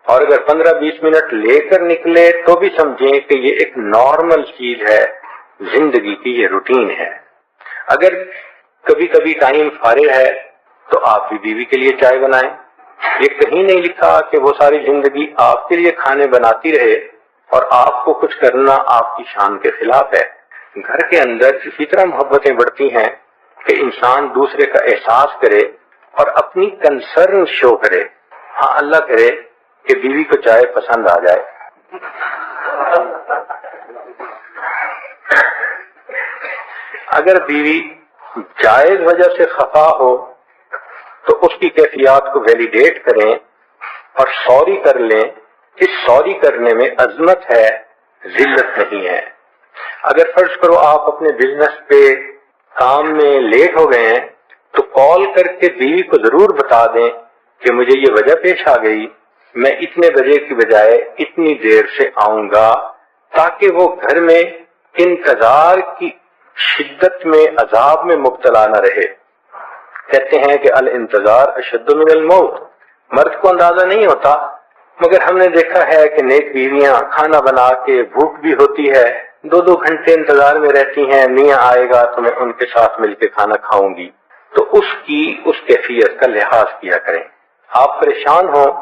Speaker 2: اور اگر 15-20 منٹ لے کر نکلے تو بھی سمجھیں کہ یہ ایک نارمل چیز ہے، زندگی کی یہ روٹین ہے. اگر کبھی کبھی ٹائم فارغ ہے تو آپ بھی بیوی کے لیے چائے بنائیں. یہ کہیں نہیں لکھا کہ وہ ساری زندگی آپ کے لیے کھانے بناتی رہے اور آپ کو کچھ کرنا آپ کی شان کے خلاف ہے. گھر کے اندر اسی طرح محبتیں بڑھتی ہیں کہ انسان دوسرے کا احساس کرے اور اپنی کنسرن شو کرے. ہاں اللہ کرے کہ بیوی کو چائے پسند آ جائے. اگر بیوی جائز وجہ سے خفا ہو تو اس کی کیفیات کو ویلیڈیٹ کریں اور سوری کر لیں. اس سوری کرنے میں عظمت ہے، ذلت نہیں ہے. اگر فرض کرو آپ اپنے بزنس پہ کام میں لیٹ ہو گئے ہیں تو کال کر کے بیوی کو ضرور بتا دیں کہ مجھے یہ وجہ پیش آ گئی، میں اتنے بجے کی بجائے اتنی دیر سے آؤں گا، تاکہ وہ گھر میں انتظار کی شدت میں عذاب میں مبتلا نہ رہے. کہتے ہیں کہ الانتظار اشد من الموت. مرد کو اندازہ نہیں ہوتا مگر ہم نے دیکھا ہے کہ نیک بیویاں کھانا بنا کے بھوک بھی ہوتی ہے 2-2 گھنٹے انتظار میں رہتی ہیں، میاں آئے گا تو میں ان کے ساتھ مل کے کھانا کھاؤں گی. تو اس کیفیت کا لحاظ کیا کریں. آپ پریشان ہوں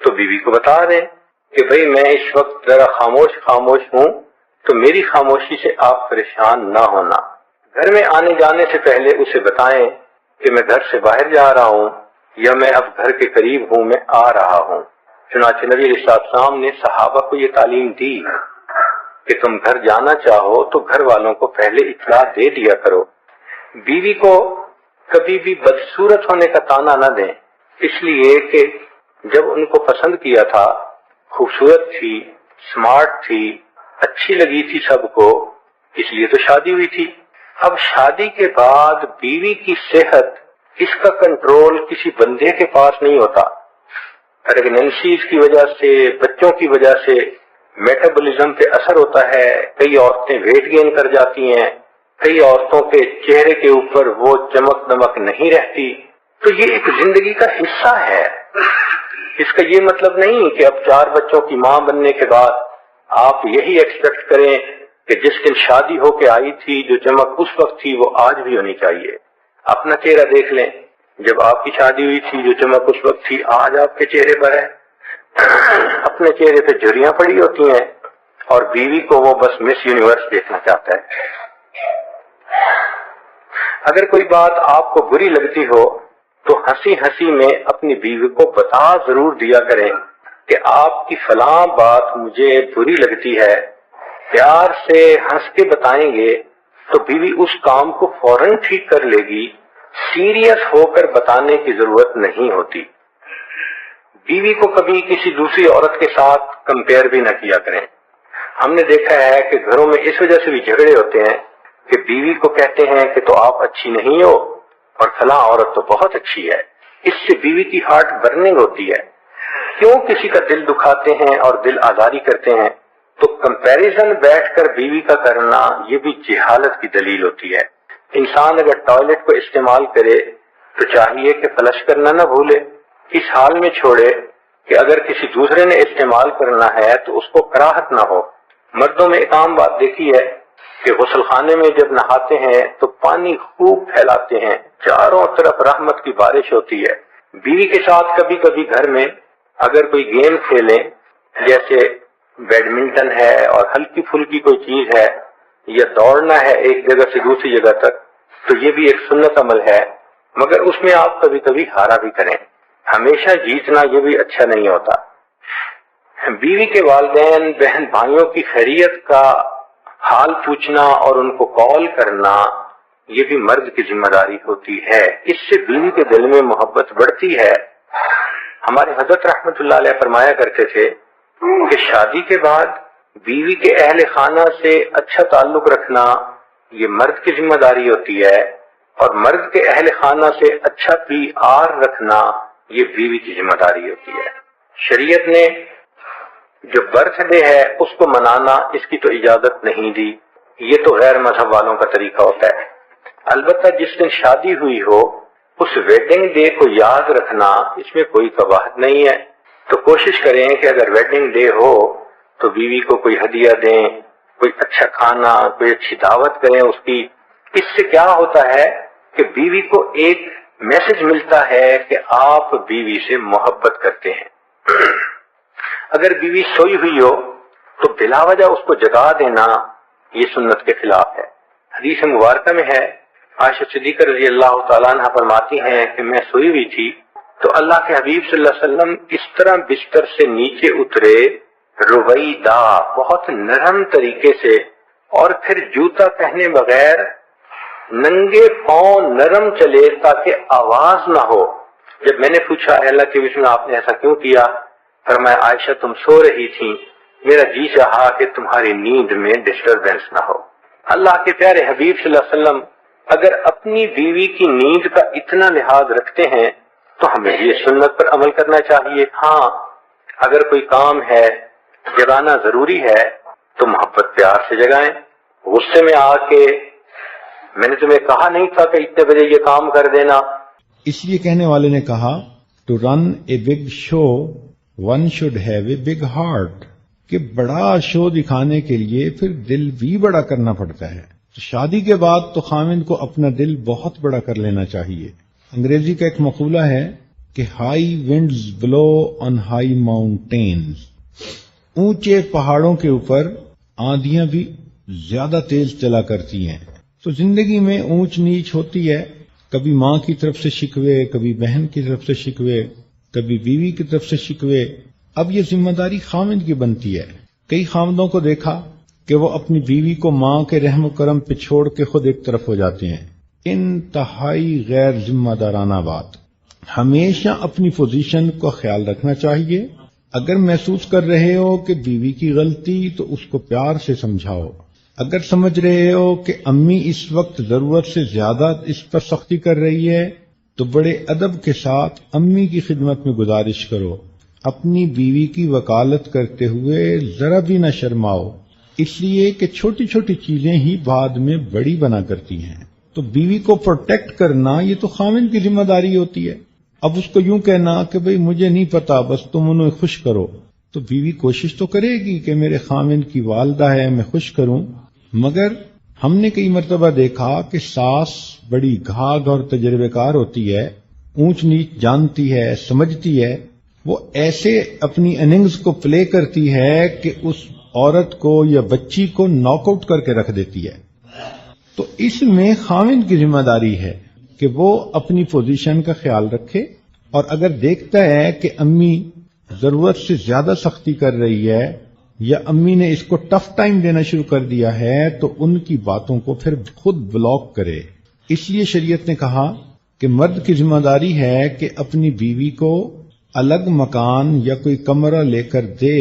Speaker 2: تو بیوی کو بتا دیں کہ بھئی میں اس وقت ذرا خاموش ہوں تو میری خاموشی سے آپ پریشان نہ ہونا. گھر میں آنے جانے سے پہلے اسے بتائیں کہ میں گھر سے باہر جا رہا ہوں یا میں اب گھر کے قریب ہوں، میں آ رہا ہوں. چنانچہ نبی علیہ السلام نے صحابہ کو یہ تعلیم دی کہ تم گھر جانا چاہو تو گھر والوں کو پہلے اطلاع دے دیا کرو. بیوی کو کبھی بھی بدصورت ہونے کا طعنہ نہ دیں، اس لیے کہ جب ان کو پسند کیا تھا، خوبصورت تھی، سمارٹ تھی، اچھی لگی تھی سب کو، اس لیے تو شادی ہوئی تھی. اب شادی کے بعد بیوی کی صحت، اس کا کنٹرول کسی بندے کے پاس نہیں ہوتا. پریگننسیز کی وجہ سے، بچوں کی وجہ سے میٹابولزم پہ اثر ہوتا ہے. کئی عورتیں ویٹ گین کر جاتی ہیں، کئی عورتوں کے چہرے کے اوپر وہ چمک دمک نہیں رہتی. تو یہ ایک زندگی کا حصہ ہے. اس کا یہ مطلب نہیں کہ اب 4 بچوں کی ماں بننے کے بعد آپ یہی ایکسپیکٹ کریں کہ جس دن شادی ہو کے آئی تھی جو چمک اس وقت تھی وہ آج بھی ہونی چاہیے. اپنا چہرہ دیکھ لیں، جب آپ کی شادی ہوئی تھی جو چمک اس وقت تھی آج آپ کے چہرے پر ہے. اپنے چہرے پہ جھریاں پڑی ہوتی ہیں اور بیوی کو وہ بس مس یونیورس دیکھنا چاہتا ہے. اگر کوئی بات آپ کو بری لگتی ہو تو ہنسی ہنسی میں اپنی بیوی کو بتا ضرور دیا کریں کہ آپ کی فلاں بات مجھے بری لگتی ہے. پیار سے ہنس کے بتائیں گے تو بیوی اس کام کو فوراً ٹھیک کر لے گی. سیریس ہو کر بتانے کی ضرورت نہیں ہوتی. بیوی کو کبھی کسی دوسری عورت کے ساتھ کمپیئر بھی نہ کیا کریں. ہم نے دیکھا ہے کہ گھروں میں اس وجہ سے بھی جھگڑے ہوتے ہیں کہ بیوی کو کہتے ہیں کہ تو آپ اچھی نہیں ہو اور فلاں عورت تو بہت اچھی ہے. اس سے بیوی کی ہارٹ برننگ ہوتی ہے. کیوں کسی کا دل دکھاتے ہیں اور دل آزاری کرتے ہیں؟ تو کمپیریزن بیٹھ کر بیوی کا کرنا یہ بھی جہالت کی دلیل ہوتی ہے. انسان اگر ٹوائلٹ کو استعمال کرے تو چاہیے کہ فلش کرنا نہ بھولے. اس حال میں چھوڑے کہ اگر کسی دوسرے نے استعمال کرنا ہے تو اس کو کراہت نہ ہو. مردوں میں ایک عام بات دیکھی ہے کہ غسل خانے میں جب نہاتے ہیں تو پانی خوب پھیلاتے ہیں، چاروں طرف رحمت کی بارش ہوتی ہے. بیوی کے ساتھ کبھی کبھی گھر میں اگر کوئی گیم کھیلیں جیسے بیڈمنٹن ہے اور ہلکی پھلکی کوئی چیز ہے یا دوڑنا ہے ایک جگہ سے دوسری جگہ تک، تو یہ بھی ایک سنت عمل ہے، مگر اس میں آپ کبھی کبھی ہارا بھی کریں. ہمیشہ جیتنا یہ بھی اچھا نہیں ہوتا. بیوی کے والدین بہن بھائیوں کی خیریت کا حال پوچھنا اور ان کو کال کرنا یہ بھی مرد کی ذمہ داری ہوتی ہے. اس سے بیوی کے دل میں محبت بڑھتی ہے. ہمارے حضرت رحمت اللہ علیہ فرمایا کرتے تھے کہ شادی کے بعد بیوی کے اہل خانہ سے اچھا تعلق رکھنا یہ مرد کی ذمہ داری ہوتی ہے، اور مرد کے اہل خانہ سے اچھا پی آر رکھنا یہ بیوی کی ذمہ داری ہوتی ہے. شریعت نے جو برتھ ڈے ہے اس کو منانا اس کی تو اجازت نہیں دی. یہ تو غیر مذہب والوں کا طریقہ ہوتا ہے. البتہ جس دن شادی ہوئی ہو اس ویڈنگ ڈے کو یاد رکھنا اس میں کوئی قباحت نہیں ہے. تو کوشش کریں کہ اگر ویڈنگ ڈے ہو تو بیوی کو کوئی ہدیہ دیں، کوئی اچھا کھانا، کوئی اچھی دعوت کریں اس کی. اس سے کیا ہوتا ہے کہ بیوی کو ایک میسج ملتا ہے کہ آپ بیوی سے محبت کرتے ہیں. اگر بیوی سوئی ہوئی ہو تو بلا وجہ اس کو جگا دینا یہ سنت کے خلاف ہے. حدیث مبارکہ میں ہے، عائشہ صدیقہ رضی اللہ تعالیٰ عنہ فرماتی ہیں کہ میں سوئی ہوئی تھی تو اللہ کے حبیب صلی اللہ علیہ وسلم اس طرح بستر سے نیچے اترے، رویدہ بہت نرم طریقے سے، اور پھر جوتا پہنے بغیر ننگے پاؤں نرم چلے تاکہ آواز نہ ہو. جب میں نے پوچھا اے اللہ کے بسم آپ نے ایسا کیوں کیا؟ فرمایا عائشہ تم سو رہی تھی، میرا جی چاہا کہ تمہاری نیند میں ڈسٹربنس نہ ہو. اللہ کے پیارے حبیب صلی اللہ علیہ وسلم اگر اپنی بیوی کی نیند کا اتنا لحاظ رکھتے ہیں تو ہمیں یہ سنت پر عمل کرنا چاہیے. ہاں اگر کوئی کام ہے جگانا ضروری ہے تو محبت پیار سے جگائیں. غصے میں آ کے میں نے تمہیں کہا نہیں تھا کہ اتنے بجے یہ کام کر دینا.
Speaker 3: اس لیے کہنے والے نے کہا to run a big show one should have a big heart, کہ بڑا شو دکھانے کے لیے پھر دل بھی بڑا کرنا پڑتا ہے. شادی کے بعد تو خاوند کو اپنا دل بہت بڑا کر لینا چاہیے. انگریزی کا ایک مقولہ ہے کہ high winds blow on high mountains, اونچے پہاڑوں کے اوپر آندھیاں بھی زیادہ تیز چلا کرتی ہیں. تو زندگی میں اونچ نیچ ہوتی ہے، کبھی ماں کی طرف سے شکوے، کبھی بہن کی طرف سے شکوے، کبھی بیوی کی طرف سے شکوے. اب یہ ذمہ داری خاوند کی بنتی ہے. کئی خاوندوں کو دیکھا کہ وہ اپنی بیوی کو ماں کے رحم و کرم پہ چھوڑ کے خود ایک طرف ہو جاتے ہیں. انتہائی غیر ذمہ دارانہ بات. ہمیشہ اپنی پوزیشن کا خیال رکھنا چاہیے. اگر محسوس کر رہے ہو کہ بیوی کی غلطی تو اس کو پیار سے سمجھاؤ. اگر سمجھ رہے ہو کہ امی اس وقت ضرورت سے زیادہ اس پر سختی کر رہی ہے تو بڑے ادب کے ساتھ امی کی خدمت میں گزارش کرو. اپنی بیوی کی وکالت کرتے ہوئے ذرا بھی نہ شرماؤ، اس لیے کہ چھوٹی چھوٹی چیزیں ہی بعد میں بڑی بنا کرتی ہیں. تو بیوی کو پروٹیکٹ کرنا یہ تو خاوند کی ذمہ داری ہوتی ہے. اب اس کو یوں کہنا کہ بھئی مجھے نہیں پتا، بس تم انہیں خوش کرو، تو بیوی کوشش تو کرے گی کہ میرے خاوند کی والدہ ہے میں خوش کروں، مگر ہم نے کئی مرتبہ دیکھا کہ ساس بڑی گھاگ اور تجربے کار ہوتی ہے، اونچ نیچ جانتی ہے، سمجھتی ہے، وہ ایسے اپنی اننگز کو پلے کرتی ہے کہ اس عورت کو یا بچی کو ناک آؤٹ کر کے رکھ دیتی ہے۔ تو اس میں خاوند کی ذمہ داری ہے کہ وہ اپنی پوزیشن کا خیال رکھے، اور اگر دیکھتا ہے کہ امی ضرورت سے زیادہ سختی کر رہی ہے یا امی نے اس کو ٹف ٹائم دینا شروع کر دیا ہے، تو ان کی باتوں کو پھر خود بلاک کرے۔ اس لیے شریعت نے کہا کہ مرد کی ذمہ داری ہے کہ اپنی بیوی کو الگ مکان یا کوئی کمرہ لے کر دے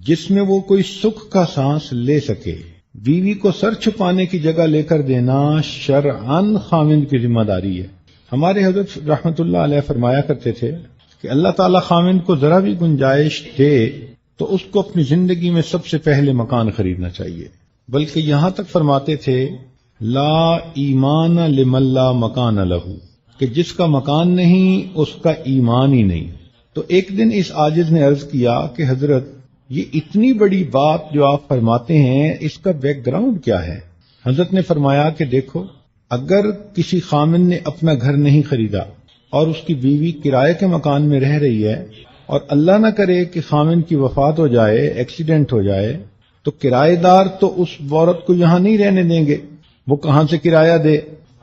Speaker 3: جس میں وہ کوئی سکھ کا سانس لے سکے۔ بیوی کو سر چھپانے کی جگہ لے کر دینا شرعاً خاوند کی ذمہ داری ہے۔ ہمارے حضرت رحمت اللہ علیہ فرمایا کرتے تھے کہ اللہ تعالی خاوند کو ذرا بھی گنجائش دے تو اس کو اپنی زندگی میں سب سے پہلے مکان خریدنا چاہیے، بلکہ یہاں تک فرماتے تھے لا ایمان لمن لا مکان لہ، کہ جس کا مکان نہیں اس کا ایمان ہی نہیں۔ تو ایک دن اس عاجز نے عرض کیا کہ حضرت یہ اتنی بڑی بات جو آپ فرماتے ہیں اس کا بیک گراؤنڈ کیا ہے؟ حضرت نے فرمایا کہ دیکھو، اگر کسی خامن نے اپنا گھر نہیں خریدا اور اس کی بیوی کرائے کے مکان میں رہ رہی ہے، اور اللہ نہ کرے کہ خامن کی وفات ہو جائے، ایکسیڈنٹ ہو جائے، تو کرایہ دار تو اس عورت کو یہاں نہیں رہنے دیں گے، وہ کہاں سے کرایہ دے؟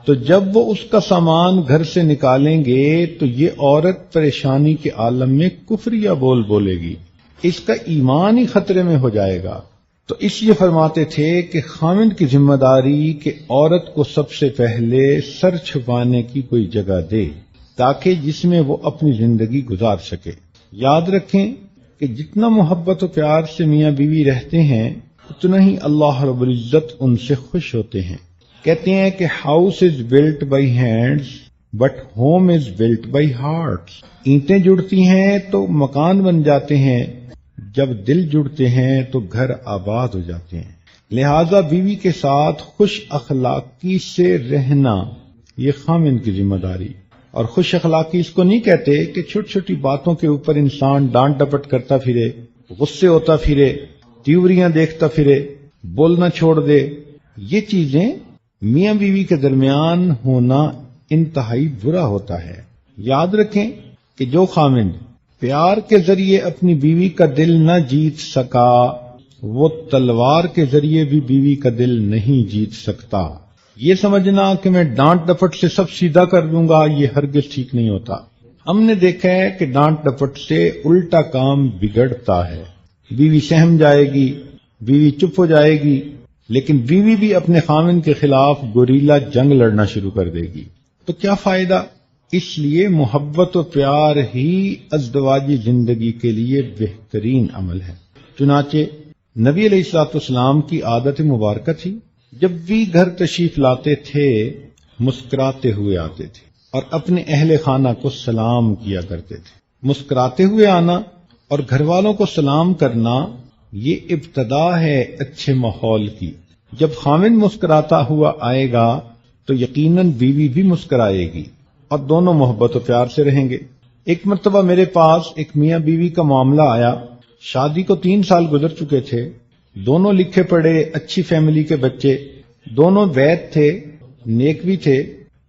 Speaker 3: تو جب وہ اس کا سامان گھر سے نکالیں گے تو یہ عورت پریشانی کے عالم میں کفریہ بول بولے گی، اس کا ایمان ہی خطرے میں ہو جائے گا۔ تو اس لیے فرماتے تھے کہ خاوند کی ذمہ داری کہ عورت کو سب سے پہلے سر چھپانے کی کوئی جگہ دے تاکہ جس میں وہ اپنی زندگی گزار سکے۔ یاد رکھیں کہ جتنا محبت و پیار سے میاں بیوی رہتے ہیں اتنا ہی اللہ رب العزت ان سے خوش ہوتے ہیں۔ کہتے ہیں کہ house is built by hands but home is built by hearts. اینٹیں جڑتی ہیں تو مکان بن جاتے ہیں، جب دل جڑتے ہیں تو گھر آباد ہو جاتے ہیں۔ لہذا بیوی کے ساتھ خوش اخلاقی سے رہنا یہ خاوند کی ذمہ داری۔ اور خوش اخلاقی اس کو نہیں کہتے کہ چھوٹی چھوٹی باتوں کے اوپر انسان ڈانٹ ڈپٹ کرتا پھرے، غصے ہوتا پھرے، تیوریاں دیکھتا پھرے، بولنا چھوڑ دے۔ یہ چیزیں میاں بیوی کے درمیان ہونا انتہائی برا ہوتا ہے۔ یاد رکھیں کہ جو خاوند پیار کے ذریعے اپنی بیوی کا دل نہ جیت سکا وہ تلوار کے ذریعے بھی بیوی کا دل نہیں جیت سکتا۔ یہ سمجھنا کہ میں ڈانٹ ڈپٹ سے سب سیدھا کر دوں گا یہ ہرگز ٹھیک نہیں ہوتا۔ ہم نے دیکھا ہے کہ ڈانٹ ڈپٹ سے الٹا کام بگڑتا ہے، بیوی سہم جائے گی، بیوی چپ ہو جائے گی، لیکن بیوی بھی اپنے خاوند کے خلاف گوریلا جنگ لڑنا شروع کر دے گی۔ تو کیا فائدہ؟ اس لیے محبت و پیار ہی ازدواجی زندگی کے لیے بہترین عمل ہے۔ چنانچہ نبی علیہ الصلوۃ والسلام کی عادت مبارکہ تھی، جب بھی گھر تشریف لاتے تھے مسکراتے ہوئے آتے تھے اور اپنے اہل خانہ کو سلام کیا کرتے تھے۔ مسکراتے ہوئے آنا اور گھر والوں کو سلام کرنا یہ ابتدا ہے اچھے ماحول کی۔ جب خاوند مسکراتا ہوا آئے گا تو یقیناً بیوی بھی مسکرائے گی اور دونوں محبت و پیار سے رہیں گے۔ ایک مرتبہ میرے پاس ایک میاں بیوی کا معاملہ آیا، شادی کو 3 سال گزر چکے تھے، دونوں لکھے پڑھے اچھی فیملی کے بچے، دونوں وید تھے، نیک بھی تھے۔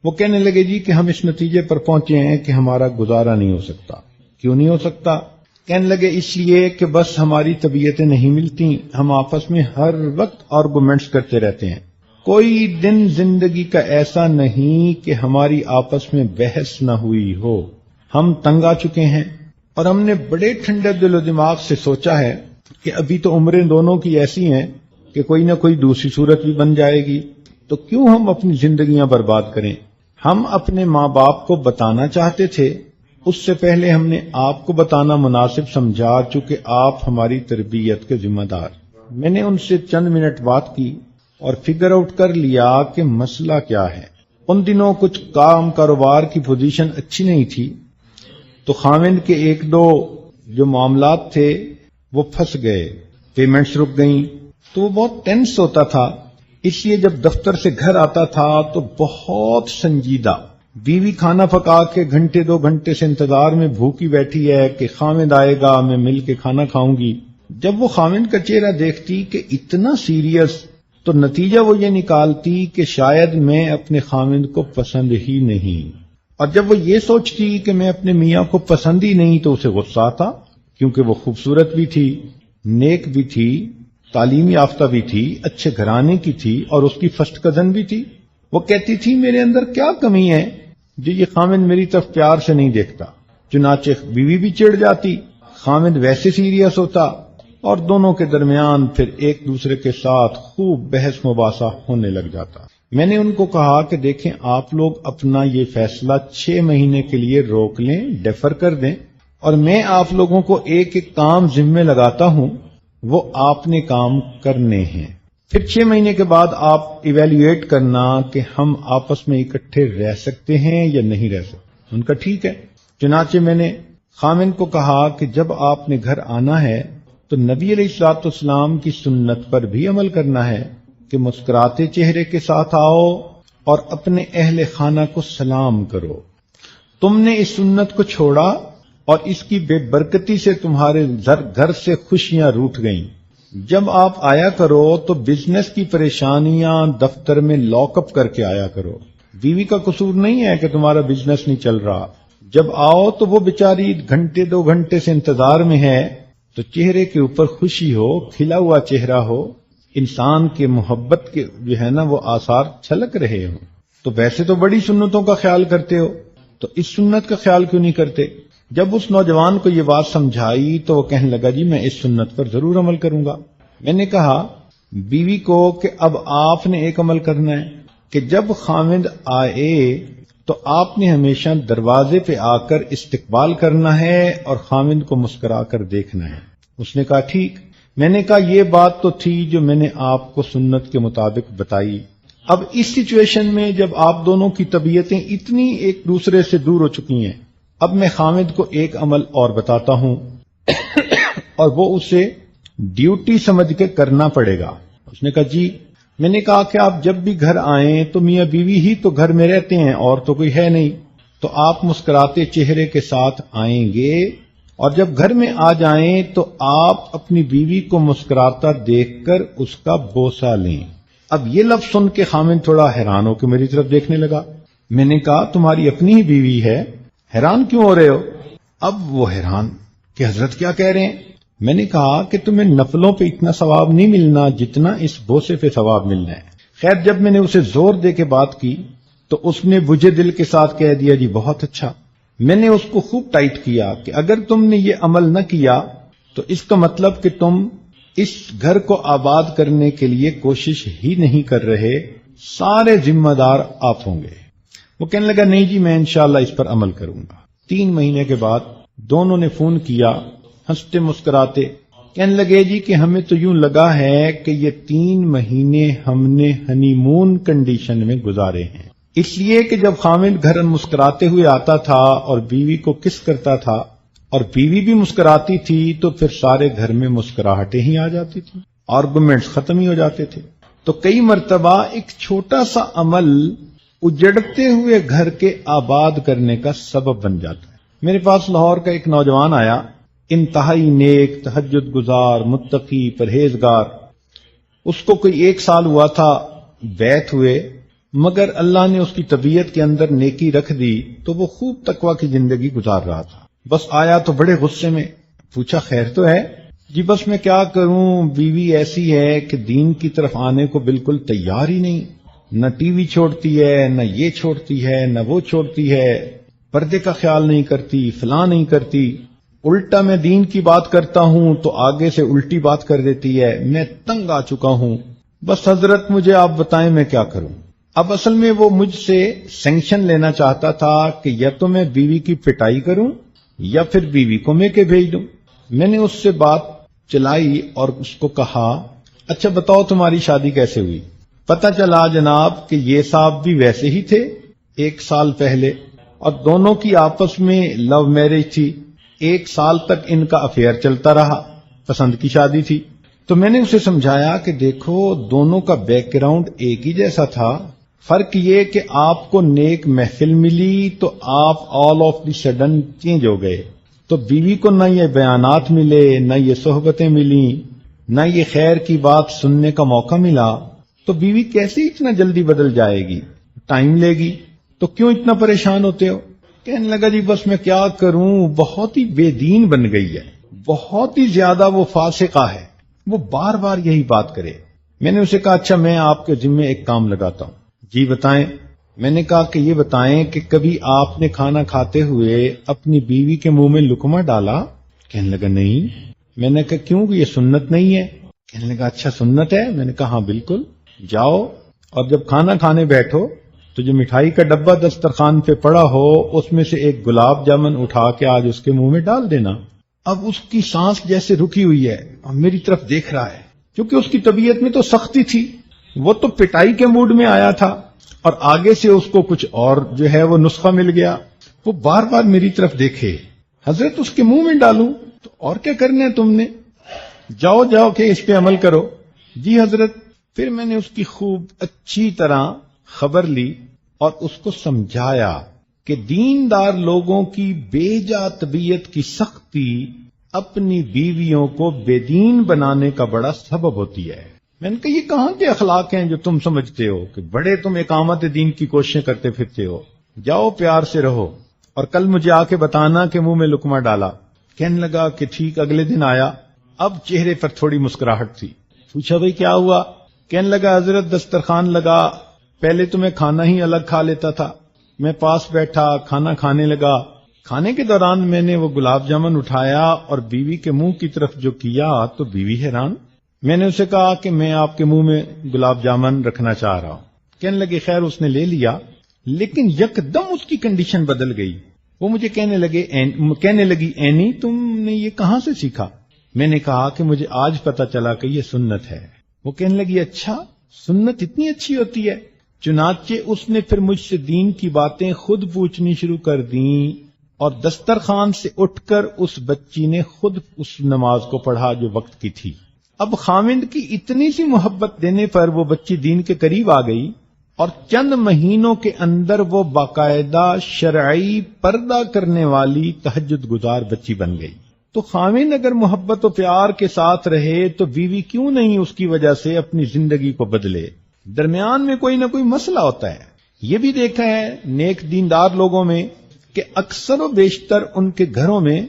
Speaker 3: وہ کہنے لگے جی کہ ہم اس نتیجے پر پہنچے ہیں کہ ہمارا گزارا نہیں ہو سکتا۔ کیوں نہیں ہو سکتا؟ کہنے لگے اس لیے کہ بس ہماری طبیعتیں نہیں ملتی، ہم آپس میں ہر وقت آرگومنٹس کرتے رہتے ہیں، کوئی دن زندگی کا ایسا نہیں کہ ہماری آپس میں بحث نہ ہوئی ہو، ہم تنگ آ چکے ہیں۔ اور ہم نے بڑے ٹھنڈے دل و دماغ سے سوچا ہے کہ ابھی تو عمریں دونوں کی ایسی ہیں کہ کوئی نہ کوئی دوسری صورت بھی بن جائے گی، تو کیوں ہم اپنی زندگیاں برباد کریں۔ ہم اپنے ماں باپ کو بتانا چاہتے تھے، اس سے پہلے ہم نے آپ کو بتانا مناسب سمجھا چونکہ آپ ہماری تربیت کے ذمہ دار۔ میں نے ان سے چند منٹ بات کی اور فگر آؤٹ کر لیا کہ مسئلہ کیا ہے۔ ان دنوں کچھ کاروبار کی پوزیشن اچھی نہیں تھی، تو خاوند کے 1-2 جو معاملات تھے وہ پھنس گئے، پیمنٹس رک گئیں، تو وہ بہت ٹینس ہوتا تھا۔ اس لیے جب دفتر سے گھر آتا تھا تو بہت سنجیدہ بیوی کھانا پکا کے گھنٹے 2 گھنٹے سے انتظار میں بھوکی بیٹھی ہے کہ خاوند آئے گا، میں مل کے کھانا کھاؤں گی۔ جب وہ خاوند کا چہرہ دیکھتی کہ اتنا سیریس، تو نتیجہ وہ یہ نکالتی کہ شاید میں اپنے خاوند کو پسند ہی نہیں، اور جب وہ یہ سوچتی کہ میں اپنے میاں کو پسند ہی نہیں تو اسے غصہ آتا، کیونکہ وہ خوبصورت بھی تھی، نیک بھی تھی، تعلیم یافتہ بھی تھی، اچھے گھرانے کی تھی، اور اس کی فرسٹ کزن بھی تھی۔ وہ کہتی تھی میرے اندر کیا کمی ہے جو یہ خاوند میری طرف پیار سے نہیں دیکھتا۔ چنانچہ بیوی بھی چڑ جاتی، خاوند ویسے سیریس ہوتا، اور دونوں کے درمیان پھر ایک دوسرے کے ساتھ خوب بحث مباحثہ ہونے لگ جاتا۔ میں نے ان کو کہا کہ دیکھیں آپ لوگ اپنا یہ فیصلہ 6 مہینے کے لیے روک لیں، ڈیفر کر دیں، اور میں آپ لوگوں کو ایک ایک کام ذمہ لگاتا ہوں، وہ آپ نے کام کرنے ہیں۔ پھر 6 مہینے کے بعد آپ ایویلیویٹ کرنا کہ ہم آپس میں اکٹھے رہ سکتے ہیں یا نہیں رہ سکتے۔ ان کا ٹھیک ہے۔ چنانچہ میں نے خاوند کو کہا کہ جب آپ نے گھر آنا ہے تو نبی علیہ الصلوۃ والسلام کی سنت پر بھی عمل کرنا ہے کہ مسکراتے چہرے کے ساتھ آؤ اور اپنے اہل خانہ کو سلام کرو۔ تم نے اس سنت کو چھوڑا اور اس کی بے برکتی سے تمہارے گھر سے خوشیاں روٹھ گئیں۔ جب آپ آیا کرو تو بزنس کی پریشانیاں دفتر میں لاک اپ کر کے آیا کرو۔ بیوی کا قصور نہیں ہے کہ تمہارا بزنس نہیں چل رہا، جب آؤ تو وہ بیچاری گھنٹے 2 گھنٹے سے انتظار میں ہے، تو چہرے کے اوپر خوشی ہو، کھلا ہوا چہرہ ہو، انسان کے محبت کے جو ہے نا وہ آثار چھلک رہے ہوں۔ تو ویسے تو بڑی سنتوں کا خیال کرتے ہو، تو اس سنت کا خیال کیوں نہیں کرتے؟ جب اس نوجوان کو یہ بات سمجھائی تو وہ کہنے لگا جی میں اس سنت پر ضرور عمل کروں گا۔ میں نے کہا بیوی کو کہ اب آپ نے ایک عمل کرنا ہے کہ جب خاوند آئے تو آپ نے ہمیشہ دروازے پہ آ کر استقبال کرنا ہے اور خاوند کو مسکرا کر دیکھنا ہے۔ اس نے کہا ٹھیک۔ میں نے کہا یہ بات تو تھی جو میں نے آپ کو سنت کے مطابق بتائی۔ اب اس سچویشن میں جب آپ دونوں کی طبیعتیں اتنی ایک دوسرے سے دور ہو چکی ہیں، اب میں خاوند کو ایک عمل اور بتاتا ہوں اور وہ اسے ڈیوٹی سمجھ کے کرنا پڑے گا۔ اس نے کہا جی۔ میں نے کہا کہ آپ جب بھی گھر آئیں تو میاں بیوی ہی تو گھر میں رہتے ہیں اور تو کوئی ہے نہیں، تو آپ مسکراتے چہرے کے ساتھ آئیں گے، اور جب گھر میں آ جائیں تو آپ اپنی بیوی کو مسکراتا دیکھ کر اس کا بوسہ لیں۔ اب یہ لفظ سن کے خاوند تھوڑا حیران ہو کے میری طرف دیکھنے لگا۔ میں نے کہا تمہاری اپنی ہی بیوی ہے، حیران کیوں ہو رہے ہو؟ اب وہ حیران کہ حضرت کیا کہہ رہے ہیں؟ میں نے کہا کہ تمہیں نفلوں پہ اتنا ثواب نہیں ملنا جتنا اس بوسے پہ ثواب ملنا ہے۔ خیر جب میں نے اسے زور دے کے بات کی تو اس نے بجھے دل کے ساتھ کہہ دیا جی بہت اچھا۔ میں نے اس کو خوب ٹائٹ کیا کہ اگر تم نے یہ عمل نہ کیا تو اس کا مطلب کہ تم اس گھر کو آباد کرنے کے لیے کوشش ہی نہیں کر رہے، سارے ذمہ دار آپ ہوں گے۔ وہ کہنے لگا نہیں جی میں انشاءاللہ اس پر عمل کروں گا۔ 3 مہینے کے بعد دونوں نے فون کیا، ہنستے مسکراتے کہنے لگے جی کہ ہمیں تو یوں لگا ہے کہ یہ 3 مہینے ہم نے ہنی مون کنڈیشن میں گزارے ہیں، اس لیے کہ جب خاوند گھر مسکراتے ہوئے آتا تھا اور بیوی کو کس کرتا تھا اور بیوی بھی مسکراتی تھی تو پھر سارے گھر میں مسکراہٹیں ہی آ جاتی تھی، آرگومنٹس ختم ہی ہو جاتے تھے۔ تو کئی مرتبہ ایک چھوٹا سا عمل اجڑتے ہوئے گھر کے آباد کرنے کا سبب بن جاتا ہے۔ میرے پاس لاہور کا ایک نوجوان آیا، انتہائی نیک، تہجد گزار، متقی، پرہیزگار۔ اس کو کوئی 1 سال ہوا تھا بیعت ہوئے، مگر اللہ نے اس کی طبیعت کے اندر نیکی رکھ دی تو وہ خوب تقوی کی زندگی گزار رہا تھا۔ بس آیا تو بڑے غصے میں، پوچھا خیر تو ہے؟ جی بس میں کیا کروں، بیوی ایسی ہے کہ دین کی طرف آنے کو بالکل تیار ہی نہیں، نہ ٹی وی چھوڑتی ہے، نہ یہ چھوڑتی ہے، نہ وہ چھوڑتی ہے، پردے کا خیال نہیں کرتی، فلاں نہیں کرتی، الٹا میں دین کی بات کرتا ہوں تو آگے سے الٹی بات کر دیتی ہے، میں تنگ آ چکا ہوں، بس حضرت مجھے آپ بتائیں میں کیا کروں۔ اب اصل میں وہ مجھ سے سینکشن لینا چاہتا تھا کہ یا تو میں بیوی کی پٹائی کروں یا پھر بیوی کو میں کے بھیج دوں۔ میں نے اس سے بات چلائی اور اس کو کہا اچھا بتاؤ تمہاری شادی کیسے ہوئی؟ پتہ چلا جناب کہ یہ صاحب بھی ویسے ہی تھے 1 سال پہلے، اور دونوں کی آپس میں لو میرج تھی، 1 سال تک ان کا افیئر چلتا رہا، پسند کی شادی تھی۔ تو میں نے اسے سمجھایا کہ دیکھو دونوں کا بیک گراؤنڈ ایک ہی جیسا تھا، فرق یہ کہ آپ کو نیک محفل ملی تو آپ all of the sudden change ہو گئے، تو بیوی کو نہ یہ بیانات ملے، نہ یہ صحبتیں ملیں، نہ یہ خیر کی بات سننے کا موقع ملا، تو بیوی کیسے اتنا جلدی بدل جائے گی؟ ٹائم لے گی، تو کیوں اتنا پریشان ہوتے ہو؟ کہنے لگا جی بس میں کیا کروں، بہت ہی بے دین بن گئی ہے، بہت ہی زیادہ وہ فاسقہ ہے، وہ بار بار یہی بات کرے۔ میں نے اسے کہا اچھا میں آپ کے ذمے ایک کام لگاتا ہوں۔ جی بتائیں۔ میں نے کہا کہ یہ بتائیں کہ کبھی آپ نے کھانا کھاتے ہوئے اپنی بیوی کے منہ میں لقمہ ڈالا؟ کہنے لگا نہیں۔ میں نے کہا کیوں، یہ سنت نہیں ہے؟ کہنے لگا اچھا سنت ہے؟ میں نے کہا ہاں بالکل۔ جاؤ اور جب کھانا کھانے بیٹھو تو جو مٹھائی کا ڈبہ دسترخوان پہ پڑا ہو اس میں سے ایک گلاب جامن اٹھا کے آج اس کے منہ میں ڈال دینا۔ اب اس کی سانس جیسے رکی ہوئی ہے اور میری طرف دیکھ رہا ہے، کیونکہ اس کی طبیعت میں تو سختی تھی، وہ تو پٹائی کے موڈ میں آیا تھا اور آگے سے اس کو کچھ اور جو ہے وہ نسخہ مل گیا۔ وہ بار بار میری طرف دیکھے، حضرت اس کے منہ میں ڈالوں تو اور کیا کرنا ہے تم نے، جاؤ جاؤ کہ اس پہ عمل کرو۔ جی حضرت۔ پھر میں نے اس کی خوب اچھی طرح خبر لی اور اس کو سمجھایا کہ دیندار لوگوں کی بے جا طبیعت کی سختی اپنی بیویوں کو بے دین بنانے کا بڑا سبب ہوتی ہے۔ میں نے کہا یہ کہاں کے اخلاق ہیں جو تم سمجھتے ہو کہ بڑے تم اقامت دین کی کوششیں کرتے پھرتے ہو؟ جاؤ پیار سے رہو اور کل مجھے آ کے بتانا کہ منہ میں لقمہ ڈالا۔ کہنے لگا کہ ٹھیک۔ اگلے دن آیا، اب چہرے پر تھوڑی مسکراہٹ تھی۔ پوچھا بھئی کیا ہوا؟ کہنے لگا حضرت دسترخوان لگا، پہلے تو میں کھانا ہی الگ کھا لیتا تھا، میں پاس بیٹھا کھانا کھانے لگا، کھانے کے دوران میں نے وہ گلاب جامن اٹھایا اور بیوی کے منہ کی طرف جو کیا تو بیوی حیران۔ میں نے اسے کہا کہ میں آپ کے منہ میں گلاب جامن رکھنا چاہ رہا ہوں۔ کہنے لگے خیر اس نے لے لیا، لیکن یکدم اس کی کنڈیشن بدل گئی۔ وہ مجھے کہنے لگی اینی تم نے یہ کہاں سے سیکھا؟ میں نے کہا کہ مجھے آج پتا چلا کہ یہ سنت ہے۔ وہ کہنے لگی اچھا سنت اتنی اچھی ہوتی ہے؟ چنانچہ اس نے پھر مجھ سے دین کی باتیں خود پوچھنی شروع کر دیں اور دسترخوان سے اٹھ کر اس بچی نے خود اس نماز کو پڑھا جو وقت کی تھی۔ اب خاوند کی اتنی سی محبت دینے پر وہ بچی دین کے قریب آ گئی اور چند مہینوں کے اندر وہ باقاعدہ شرعی پردہ کرنے والی تہجد گزار بچی بن گئی۔ تو خاوند اگر محبت و پیار کے ساتھ رہے تو بیوی کیوں نہیں اس کی وجہ سے اپنی زندگی کو بدلے؟ درمیان میں کوئی نہ کوئی مسئلہ ہوتا ہے۔ یہ بھی دیکھا ہے نیک دیندار لوگوں میں کہ اکثر و بیشتر ان کے گھروں میں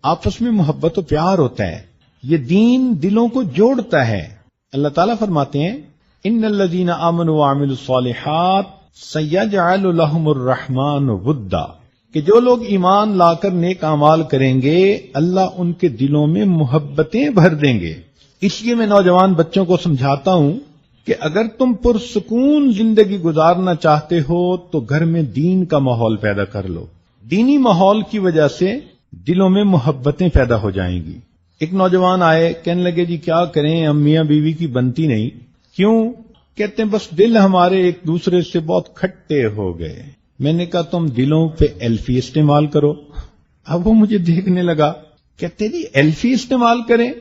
Speaker 3: آپس میں محبت و پیار ہوتا ہے، یہ دین دلوں کو جوڑتا ہے۔ اللہ تعالیٰ فرماتے ہیں ان الذین آمنوا وعملوا الصالحات سیجعل لهم الرحمن ودا، کہ جو لوگ ایمان لا کر نیک اعمال کریں گے اللہ ان کے دلوں میں محبتیں بھر دیں گے۔ اس لیے میں نوجوان بچوں کو سمجھاتا ہوں کہ اگر تم پرسکون زندگی گزارنا چاہتے ہو تو گھر میں دین کا ماحول پیدا کر لو۔ دینی ماحول کی وجہ سے دلوں میں محبتیں پیدا ہو جائیں گی۔ ایک نوجوان آئے، کہنے لگے جی کیا کریں ہم میاں بیوی کی بنتی نہیں۔ کیوں؟ کہتے ہیں بس دل ہمارے ایک دوسرے سے بہت کھٹے ہو گئے۔ میں نے کہا تم دلوں پہ ایلفی استعمال کرو۔ اب وہ مجھے دیکھنے لگا، کہتے جی ایلفی استعمال کریں؟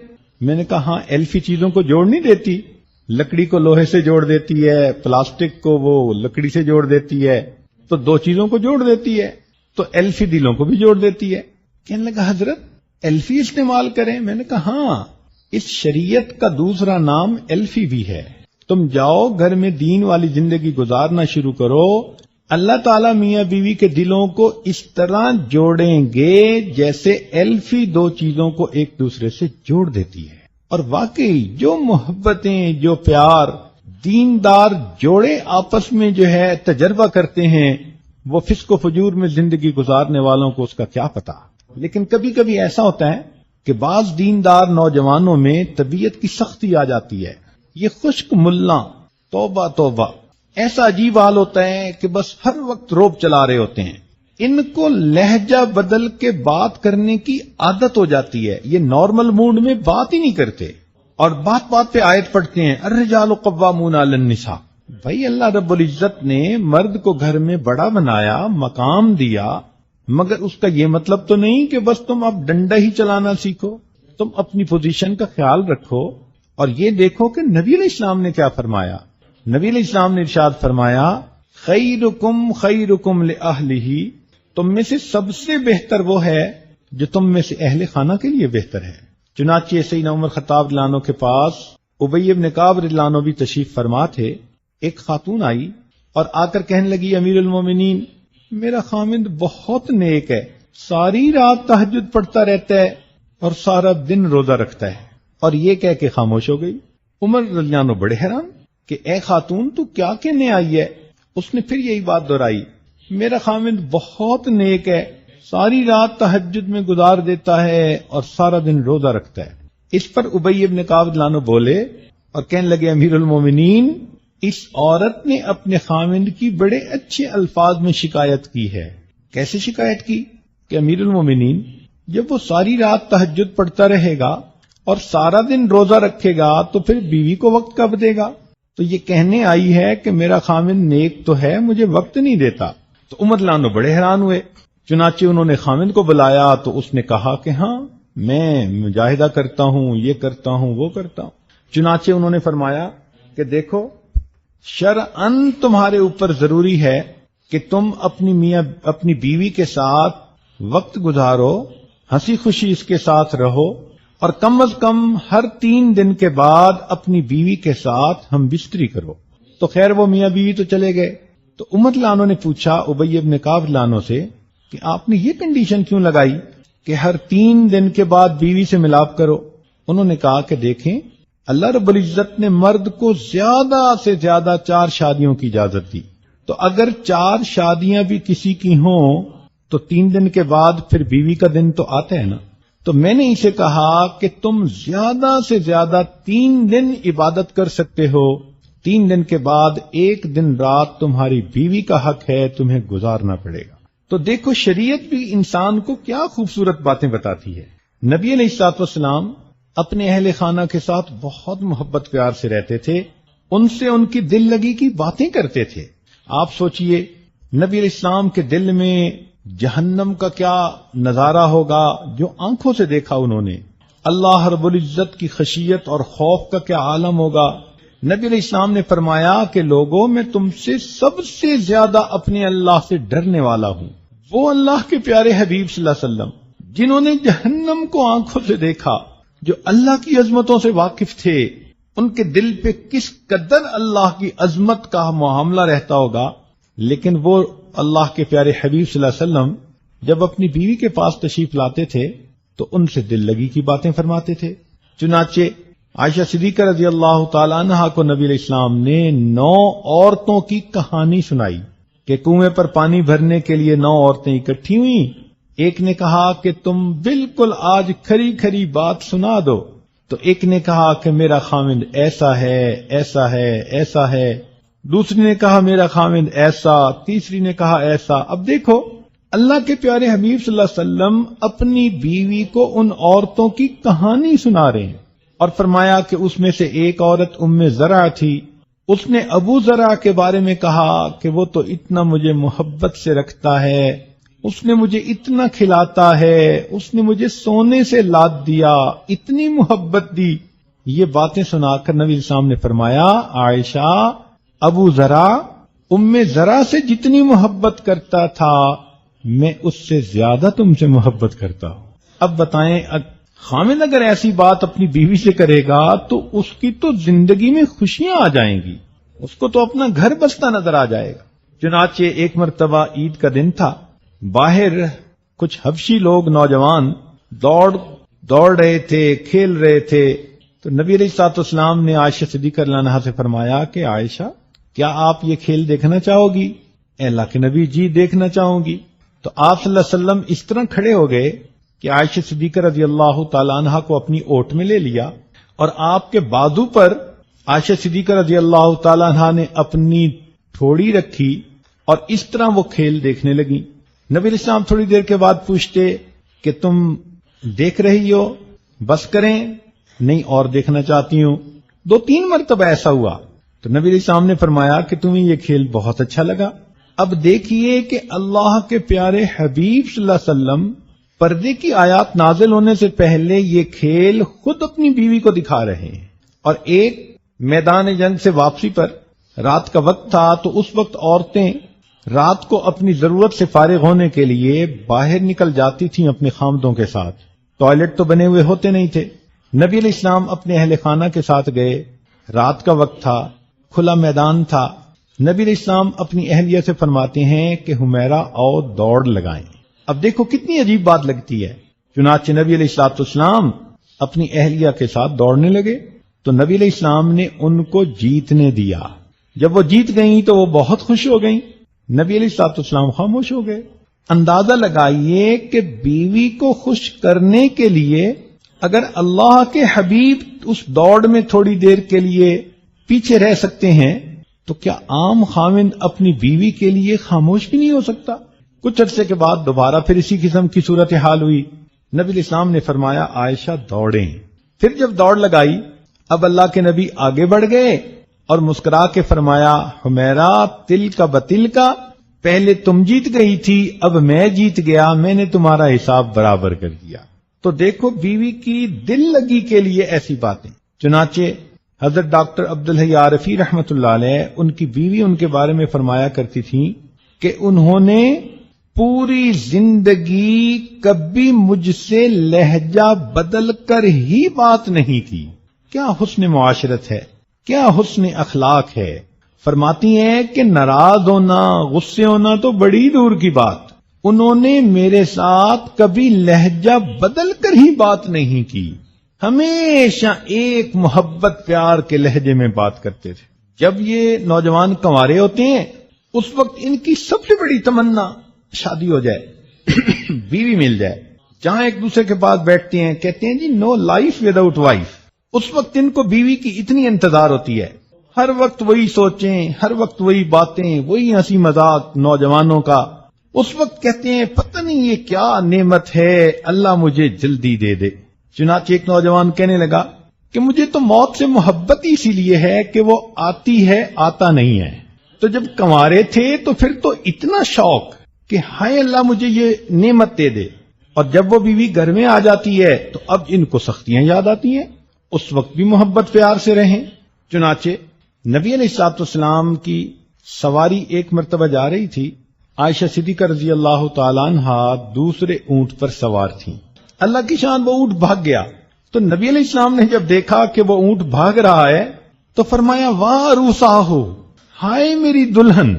Speaker 3: میں نے کہا ہاں، ایلفی چیزوں کو جوڑ نہیں دیتی، لکڑی کو لوہے سے جوڑ دیتی ہے، پلاسٹک کو وہ لکڑی سے جوڑ دیتی ہے، تو دو چیزوں کو جوڑ دیتی ہے، تو ایلفی دلوں کو بھی جوڑ دیتی ہے۔ کہنے لگا حضرت ایلفی استعمال کریں؟ میں نے کہا ہاں، اس شریعت کا دوسرا نام ایلفی بھی ہے۔ تم جاؤ گھر میں دین والی زندگی گزارنا شروع کرو، اللہ تعالیٰ میاں بیوی کے دلوں کو اس طرح جوڑیں گے جیسے ایلفی دو چیزوں کو ایک دوسرے سے جوڑ دیتی ہے۔ اور واقعی جو محبتیں، جو پیار دیندار جوڑے آپس میں جو ہے تجربہ کرتے ہیں، وہ فسق و فجور میں زندگی گزارنے والوں کو اس کا کیا پتا۔ لیکن کبھی کبھی ایسا ہوتا ہے کہ بعض دیندار نوجوانوں میں طبیعت کی سختی آ جاتی ہے، یہ خشک ملا، توبہ توبہ، ایسا عجیب حال ہوتا ہے کہ بس ہر وقت روب چلا رہے ہوتے ہیں، ان کو لہجہ بدل کے بات کرنے کی عادت ہو جاتی ہے، یہ نارمل موڈ میں بات ہی نہیں کرتے اور بات بات پہ آیت پڑھتے ہیں الرجال قوامون علی النساء۔ بھائی اللہ رب العزت نے مرد کو گھر میں بڑا بنایا، مقام دیا، مگر اس کا یہ مطلب تو نہیں کہ بس تم اب ڈنڈا ہی چلانا سیکھو، تم اپنی پوزیشن کا خیال رکھو۔ اور یہ دیکھو کہ نبی علیہ السلام نے کیا فرمایا۔ نبی علیہ السلام نے ارشاد فرمایا خیرکم خیرکم لأہلہ، تم میں سے سب سے بہتر وہ ہے جو تم میں سے اہل خانہ کے لیے بہتر ہے۔ چنانچہ سیدنا عمر خطاب رضی اللہ عنہ کے پاس ابی بن کعب رضی اللہ عنہ بھی تشریف فرما تھے۔ ایک خاتون آئی اور آ کر کہنے لگی، امیر المومنین، میرا خامند بہت نیک ہے، ساری رات تہجد پڑھتا رہتا ہے اور سارا دن روزہ رکھتا ہے، اور یہ کہہ کے خاموش ہو گئی۔ عمر رضی اللہ عنہ بڑے حیران کہ اے خاتون تو کیا کہنے آئی ہے؟ اس نے پھر یہی بات دہرائی، میرا خامند بہت نیک ہے، ساری رات تہجد میں گزار دیتا ہے اور سارا دن روزہ رکھتا ہے۔ اس پر ابی بن کعب رضی اللہ عنہ بولے اور کہنے لگے، امیر المومنین، اس عورت نے اپنے خامند کی بڑے اچھے الفاظ میں شکایت کی ہے۔ کیسے شکایت کی؟ کہ امیر المومنین، جب وہ ساری رات تہجد پڑھتا رہے گا اور سارا دن روزہ رکھے گا تو پھر بیوی کو وقت کب دے گا؟ تو یہ کہنے آئی ہے کہ میرا خامند نیک تو ہے، مجھے وقت نہیں دیتا۔ تو عمر رضی اللہ عنہ بڑے حیران ہوئے۔ چنانچہ انہوں نے خامند کو بلایا تو اس نے کہا کہ ہاں میں مجاہدہ کرتا ہوں، یہ کرتا ہوں، وہ کرتا ہوں۔ چنانچہ انہوں نے فرمایا کہ دیکھو، شرعاً تمہارے اوپر ضروری ہے کہ تم اپنی بیوی کے ساتھ وقت گزارو، ہنسی خوشی اس کے ساتھ رہو، اور کم از کم ہر 3 دن کے بعد اپنی بیوی کے ساتھ ہم بستری کرو۔ تو خیر وہ میاں بیوی تو چلے گئے۔ تو عمر رضی اللہ عنہ نے پوچھا ابی بن کعب رضی اللہ عنہ سے کہ آپ نے یہ کنڈیشن کیوں لگائی کہ ہر 3 دن کے بعد بیوی سے ملاپ کرو؟ انہوں نے کہا کہ دیکھیں، اللہ رب العزت نے مرد کو زیادہ سے زیادہ 4 شادیوں کی اجازت دی، تو اگر 4 شادیاں بھی کسی کی ہوں تو 3 دن کے بعد پھر بیوی کا دن تو آتا ہے نا۔ تو میں نے اسے کہا کہ تم زیادہ سے زیادہ 3 دن عبادت کر سکتے ہو، 3 دن کے بعد 1 دن رات تمہاری بیوی کا حق ہے، تمہیں گزارنا پڑے گا۔ تو دیکھو شریعت بھی انسان کو کیا خوبصورت باتیں بتاتی ہے۔ نبی علیہ الصلوۃ والسلام اپنے اہل خانہ کے ساتھ بہت محبت پیار سے رہتے تھے، ان سے ان کی دل لگی کی باتیں کرتے تھے۔ آپ سوچئے نبی علیہ السلام کے دل میں جہنم کا کیا نظارہ ہوگا جو آنکھوں سے دیکھا انہوں نے، اللہ رب العزت کی خشیت اور خوف کا کیا عالم ہوگا۔ نبی علیہ السلام نے فرمایا کہ لوگوں میں تم سے سب سے زیادہ اپنے اللہ سے ڈرنے والا ہوں، وہ اللہ کے پیارے حبیب صلی اللہ علیہ وسلم جنہوں نے جہنم کو آنکھوں سے دیکھا، جو اللہ کی عظمتوں سے واقف تھے، ان کے دل پہ کس قدر اللہ کی عظمت کا معاملہ رہتا ہوگا۔ لیکن وہ اللہ کے پیارے حبیب صلی اللہ علیہ وسلم جب اپنی بیوی کے پاس تشریف لاتے تھے تو ان سے دل لگی کی باتیں فرماتے تھے۔ چنانچہ عائشہ صدیقہ رضی اللہ تعالی عنہا کو نبی علیہ السلام نے 9 عورتوں کی کہانی سنائی کہ کنویں پر پانی بھرنے کے لیے 9 عورتیں اکٹھی ہوئیں۔ ایک نے کہا کہ تم بالکل آج کھری کھری بات سنا دو، تو ایک نے کہا کہ میرا خامند ایسا ہے، ایسا ہے، ایسا ہے، دوسری نے کہا میرا خامند ایسا، تیسری نے کہا ایسا۔ اب دیکھو اللہ کے پیارے حبیب صلی اللہ علیہ وسلم اپنی بیوی کو ان عورتوں کی کہانی سنا رہے ہیں، اور فرمایا کہ اس میں سے ایک عورت ام زرع تھی، اس نے ابو زرع کے بارے میں کہا کہ وہ تو اتنا مجھے محبت سے رکھتا ہے، اس نے مجھے اتنا کھلاتا ہے، اس نے مجھے سونے سے لاد دیا، اتنی محبت دی۔ یہ باتیں سنا کر نبی السلام نے فرمایا، عائشہ، ابو زرع ام زرع سے جتنی محبت کرتا تھا میں اس سے زیادہ تم سے محبت کرتا ہوں۔ اب بتائیں خامد اگر ایسی بات اپنی بیوی سے کرے گا تو اس کی تو زندگی میں خوشیاں آ جائیں گی، اس کو تو اپنا گھر بستا نظر آ جائے گا۔ چنانچہ ایک مرتبہ عید کا دن تھا، باہر کچھ حبشی لوگ نوجوان دوڑ رہے تھے، کھیل رہے تھے، تو نبی علیہ الصلوۃ والسلام نے عائشہ صدیقہ رضی اللہ عنہا سے فرمایا کہ عائشہ کیا آپ یہ کھیل دیکھنا چاہو گی؟ اے اللہ کے نبی، جی دیکھنا چاہوں گی۔ تو آپ صلی اللہ علیہ وسلم اس طرح کھڑے ہو گئے کہ عائشہ صدیقہ رضی اللہ تعالی عنہا کو اپنی اوٹ میں لے لیا، اور آپ کے بازو پر عائشہ صدیقہ رضی اللہ تعالی عنہا نے اپنی تھوڑی رکھی، اور اس طرح وہ کھیل دیکھنے لگی۔ نبی علیہ السلام تھوڑی دیر کے بعد پوچھتے کہ تم دیکھ رہی ہو، بس کریں؟ نہیں، اور دیکھنا چاہتی ہوں۔ 2-3 مرتبہ ایسا ہوا تو نبی علیہ السلام نے فرمایا کہ تمہیں یہ کھیل بہت اچھا لگا۔ اب دیکھیے کہ اللہ کے پیارے حبیب صلی اللہ علیہ وسلم پردے کی آیات نازل ہونے سے پہلے یہ کھیل خود اپنی بیوی کو دکھا رہے ہیں، اور ایک میدان جنگ سے واپسی پر رات کا وقت تھا تو اس وقت عورتیں رات کو اپنی ضرورت سے فارغ ہونے کے لیے باہر نکل جاتی تھیں اپنے خامدوں کے ساتھ. ٹوائلٹ تو بنے ہوئے ہوتے نہیں تھے. نبی علیہ السلام اپنے اہل خانہ کے ساتھ گئے. رات کا وقت تھا, کھلا میدان تھا. نبی علیہ السلام اپنی اہلیہ سے فرماتے ہیں کہ حمیرہ آؤ دوڑ لگائیں. اب دیکھو کتنی عجیب بات لگتی ہے. چنانچہ نبی علیہ السلام اپنی اہلیہ کے ساتھ دوڑنے لگے تو نبی علیہ السلام نے ان کو جیتنے دیا. جب وہ جیت گئیں تو وہ بہت خوش ہو گئیں. نبی علیہ السلام خاموش ہو گئے. اندازہ لگائیے کہ بیوی کو خوش کرنے کے لیے اگر اللہ کے حبیب اس دوڑ میں تھوڑی دیر کے لیے پیچھے رہ سکتے ہیں تو کیا عام خاوند اپنی بیوی کے لیے خاموش بھی نہیں ہو سکتا؟ کچھ عرصے کے بعد دوبارہ پھر اسی قسم کی صورتحال ہوئی. نبی علیہ السلام نے فرمایا عائشہ دوڑیں. پھر جب دوڑ لگائی اب اللہ کے نبی آگے بڑھ گئے اور مسکرا کے فرمایا حمیرہ تل کا بتل کا، پہلے تم جیت گئی تھی اب میں جیت گیا، میں نے تمہارا حساب برابر کر دیا. تو دیکھو بیوی کی دل لگی کے لیے ایسی باتیں. چنانچہ حضرت ڈاکٹر عبدالحی عارفی رحمۃ اللہ علیہ ان کی بیوی ان کے بارے میں فرمایا کرتی تھی کہ انہوں نے پوری زندگی کبھی مجھ سے لہجہ بدل کر ہی بات نہیں کی. کیا حسن معاشرت ہے، کیا حسن اخلاق ہے. فرماتی ہیں کہ ناراض ہونا، غصے ہونا تو بڑی دور کی بات، انہوں نے میرے ساتھ کبھی لہجہ بدل کر ہی بات نہیں کی، ہمیشہ ایک محبت پیار کے لہجے میں بات کرتے تھے. جب یہ نوجوان کنوارے ہوتے ہیں اس وقت ان کی سب سے بڑی تمنا شادی ہو جائے، بیوی مل جائے. جہاں ایک دوسرے کے پاس بیٹھتے ہیں کہتے ہیں جی نو لائف وداؤٹ وائف. اس وقت ان کو بیوی کی اتنی انتظار ہوتی ہے، ہر وقت وہی سوچیں، ہر وقت وہی باتیں، وہی ہنسی مذاق نوجوانوں کا. اس وقت کہتے ہیں پتہ نہیں یہ کیا نعمت ہے، اللہ مجھے جلدی دے دے. چنانچہ ایک نوجوان کہنے لگا کہ مجھے تو موت سے محبت ہی اسی لیے ہے کہ وہ آتی ہے آتا نہیں ہے. تو جب کنوارے تھے تو پھر تو اتنا شوق کہ ہائے اللہ مجھے یہ نعمت دے دے، اور جب وہ بیوی گھر میں آ جاتی ہے تو اب ان کو سختیاں یاد آتی ہیں. اس وقت بھی محبت پیار سے رہیں. چنانچہ نبی علیہ السلام کی سواری ایک مرتبہ جا رہی تھی. عائشہ صدیقہ رضی اللہ تعالیٰ عنہا دوسرے اونٹ پر سوار تھیں. اللہ کی شان وہ اونٹ بھاگ گیا تو نبی علیہ السلام نے جب دیکھا کہ وہ اونٹ بھاگ رہا ہے تو فرمایا واہ روساہو، ہائے میری دلہن.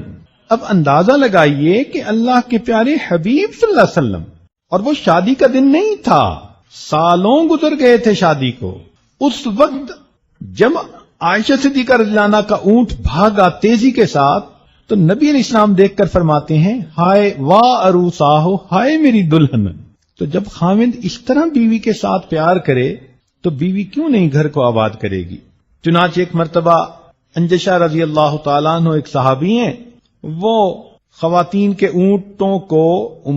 Speaker 3: اب اندازہ لگائیے کہ اللہ کے پیارے حبیب صلی اللہ علیہ وسلم، اور وہ شادی کا دن نہیں تھا، سالوں گزر گئے تھے شادی کو. اس وقت جب عائشہ صدیقہ رضی اللہ عنہا کا اونٹ بھاگا تیزی کے ساتھ تو نبی علیہ السلام دیکھ کر فرماتے ہیں ہائے واہ اروساہو، ہائے میری دلہن. تو جب خاوند اس طرح بیوی کے ساتھ پیار کرے تو بیوی کیوں نہیں گھر کو آباد کرے گی. چنانچہ ایک مرتبہ انجشہ رضی اللہ تعالیٰ عنہ ایک صحابی ہیں، وہ خواتین کے اونٹوں کو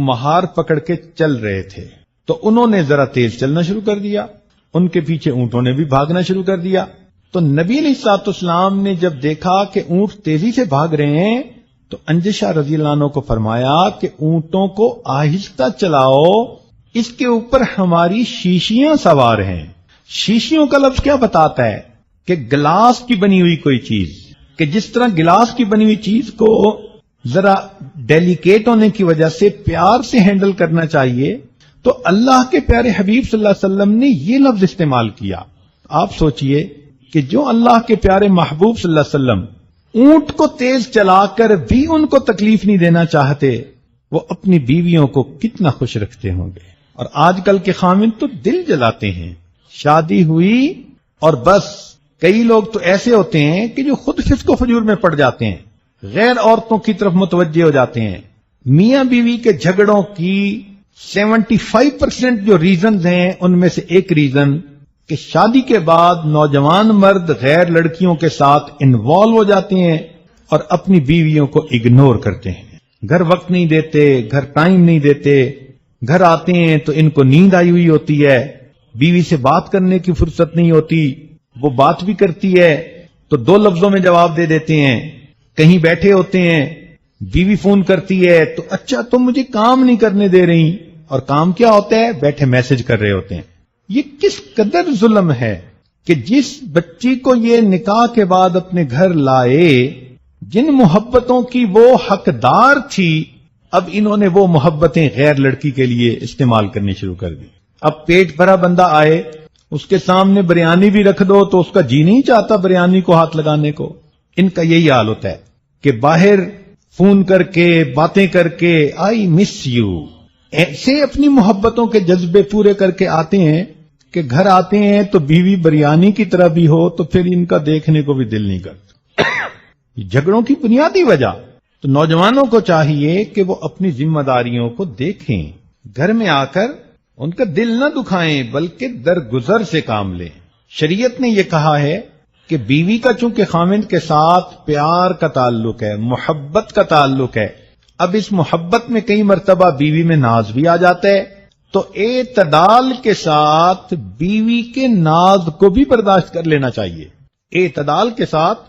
Speaker 3: مہار پکڑ کے چل رہے تھے تو انہوں نے ذرا تیز چلنا شروع کر دیا، ان کے پیچھے اونٹوں نے بھی بھاگنا شروع کر دیا. تو نبی علیہ السلام نے جب دیکھا کہ اونٹ تیزی سے بھاگ رہے ہیں تو انجشہ رضی اللہ عنہ کو فرمایا کہ اونٹوں کو آہستہ چلاؤ، اس کے اوپر ہماری شیشیاں سوار ہیں. شیشیوں کا لفظ کیا بتاتا ہے کہ گلاس کی بنی ہوئی کوئی چیز، کہ جس طرح گلاس کی بنی ہوئی چیز کو ذرا ڈیلیکیٹ ہونے کی وجہ سے پیار سے ہینڈل کرنا چاہیے، تو اللہ کے پیارے حبیب صلی اللہ علیہ وسلم نے یہ لفظ استعمال کیا. آپ سوچئے کہ جو اللہ کے پیارے محبوب صلی اللہ علیہ وسلم اونٹ کو تیز چلا کر بھی ان کو تکلیف نہیں دینا چاہتے، وہ اپنی بیویوں کو کتنا خوش رکھتے ہوں گے. اور آج کل کے خاوند تو دل جلاتے ہیں. شادی ہوئی اور بس کئی لوگ تو ایسے ہوتے ہیں کہ جو خود فسق و فجور میں پڑ جاتے ہیں، غیر عورتوں کی طرف متوجہ ہو جاتے ہیں. میاں بیوی کے جھگڑوں کی 75% جو ریزنز ہیں ان میں سے ایک ریزن کہ شادی کے بعد نوجوان مرد غیر لڑکیوں کے ساتھ انوالو ہو جاتے ہیں اور اپنی بیویوں کو اگنور کرتے ہیں. گھر وقت نہیں دیتے، گھر ٹائم نہیں دیتے، گھر آتے ہیں تو ان کو نیند آئی ہوئی ہوتی ہے، بیوی سے بات کرنے کی فرصت نہیں ہوتی، وہ بات بھی کرتی ہے تو 2 لفظوں میں جواب دے دیتے ہیں. کہیں بیٹھے ہوتے ہیں، بیوی فون کرتی ہے تو اچھا تم مجھے کام نہیں کرنے دے رہی، اور کام کیا ہوتا ہے؟ بیٹھے میسج کر رہے ہوتے ہیں. یہ کس قدر ظلم ہے کہ جس بچی کو یہ نکاح کے بعد اپنے گھر لائے جن محبتوں کی وہ حقدار تھی اب انہوں نے وہ محبتیں غیر لڑکی کے لیے استعمال کرنی شروع کر دی. اب پیٹ بھرا بندہ آئے, اس کے سامنے بریانی بھی رکھ دو تو اس کا جی نہیں چاہتا بریانی کو ہاتھ لگانے کو. ان کا یہی حال ہوتا ہے کہ باہر فون کر کے باتیں کر کے آئی مس یو ایسے اپنی محبتوں کے جذبے پورے کر کے آتے ہیں کہ گھر آتے ہیں تو بیوی بریانی کی طرح بھی ہو تو پھر ان کا دیکھنے کو بھی دل نہیں کرتا. جھگڑوں کی بنیادی وجہ. تو نوجوانوں کو چاہیے کہ وہ اپنی ذمہ داریوں کو دیکھیں, گھر میں آ کر ان کا دل نہ دکھائیں بلکہ درگزر سے کام لیں. شریعت نے یہ کہا ہے کہ بیوی کا چونکہ خاوند کے ساتھ پیار کا تعلق ہے, محبت کا تعلق ہے, اب اس محبت میں کئی مرتبہ بیوی میں ناز بھی آ جاتا ہے, تو اعتدال کے ساتھ بیوی کے ناز کو بھی برداشت کر لینا چاہیے. اعتدال کے ساتھ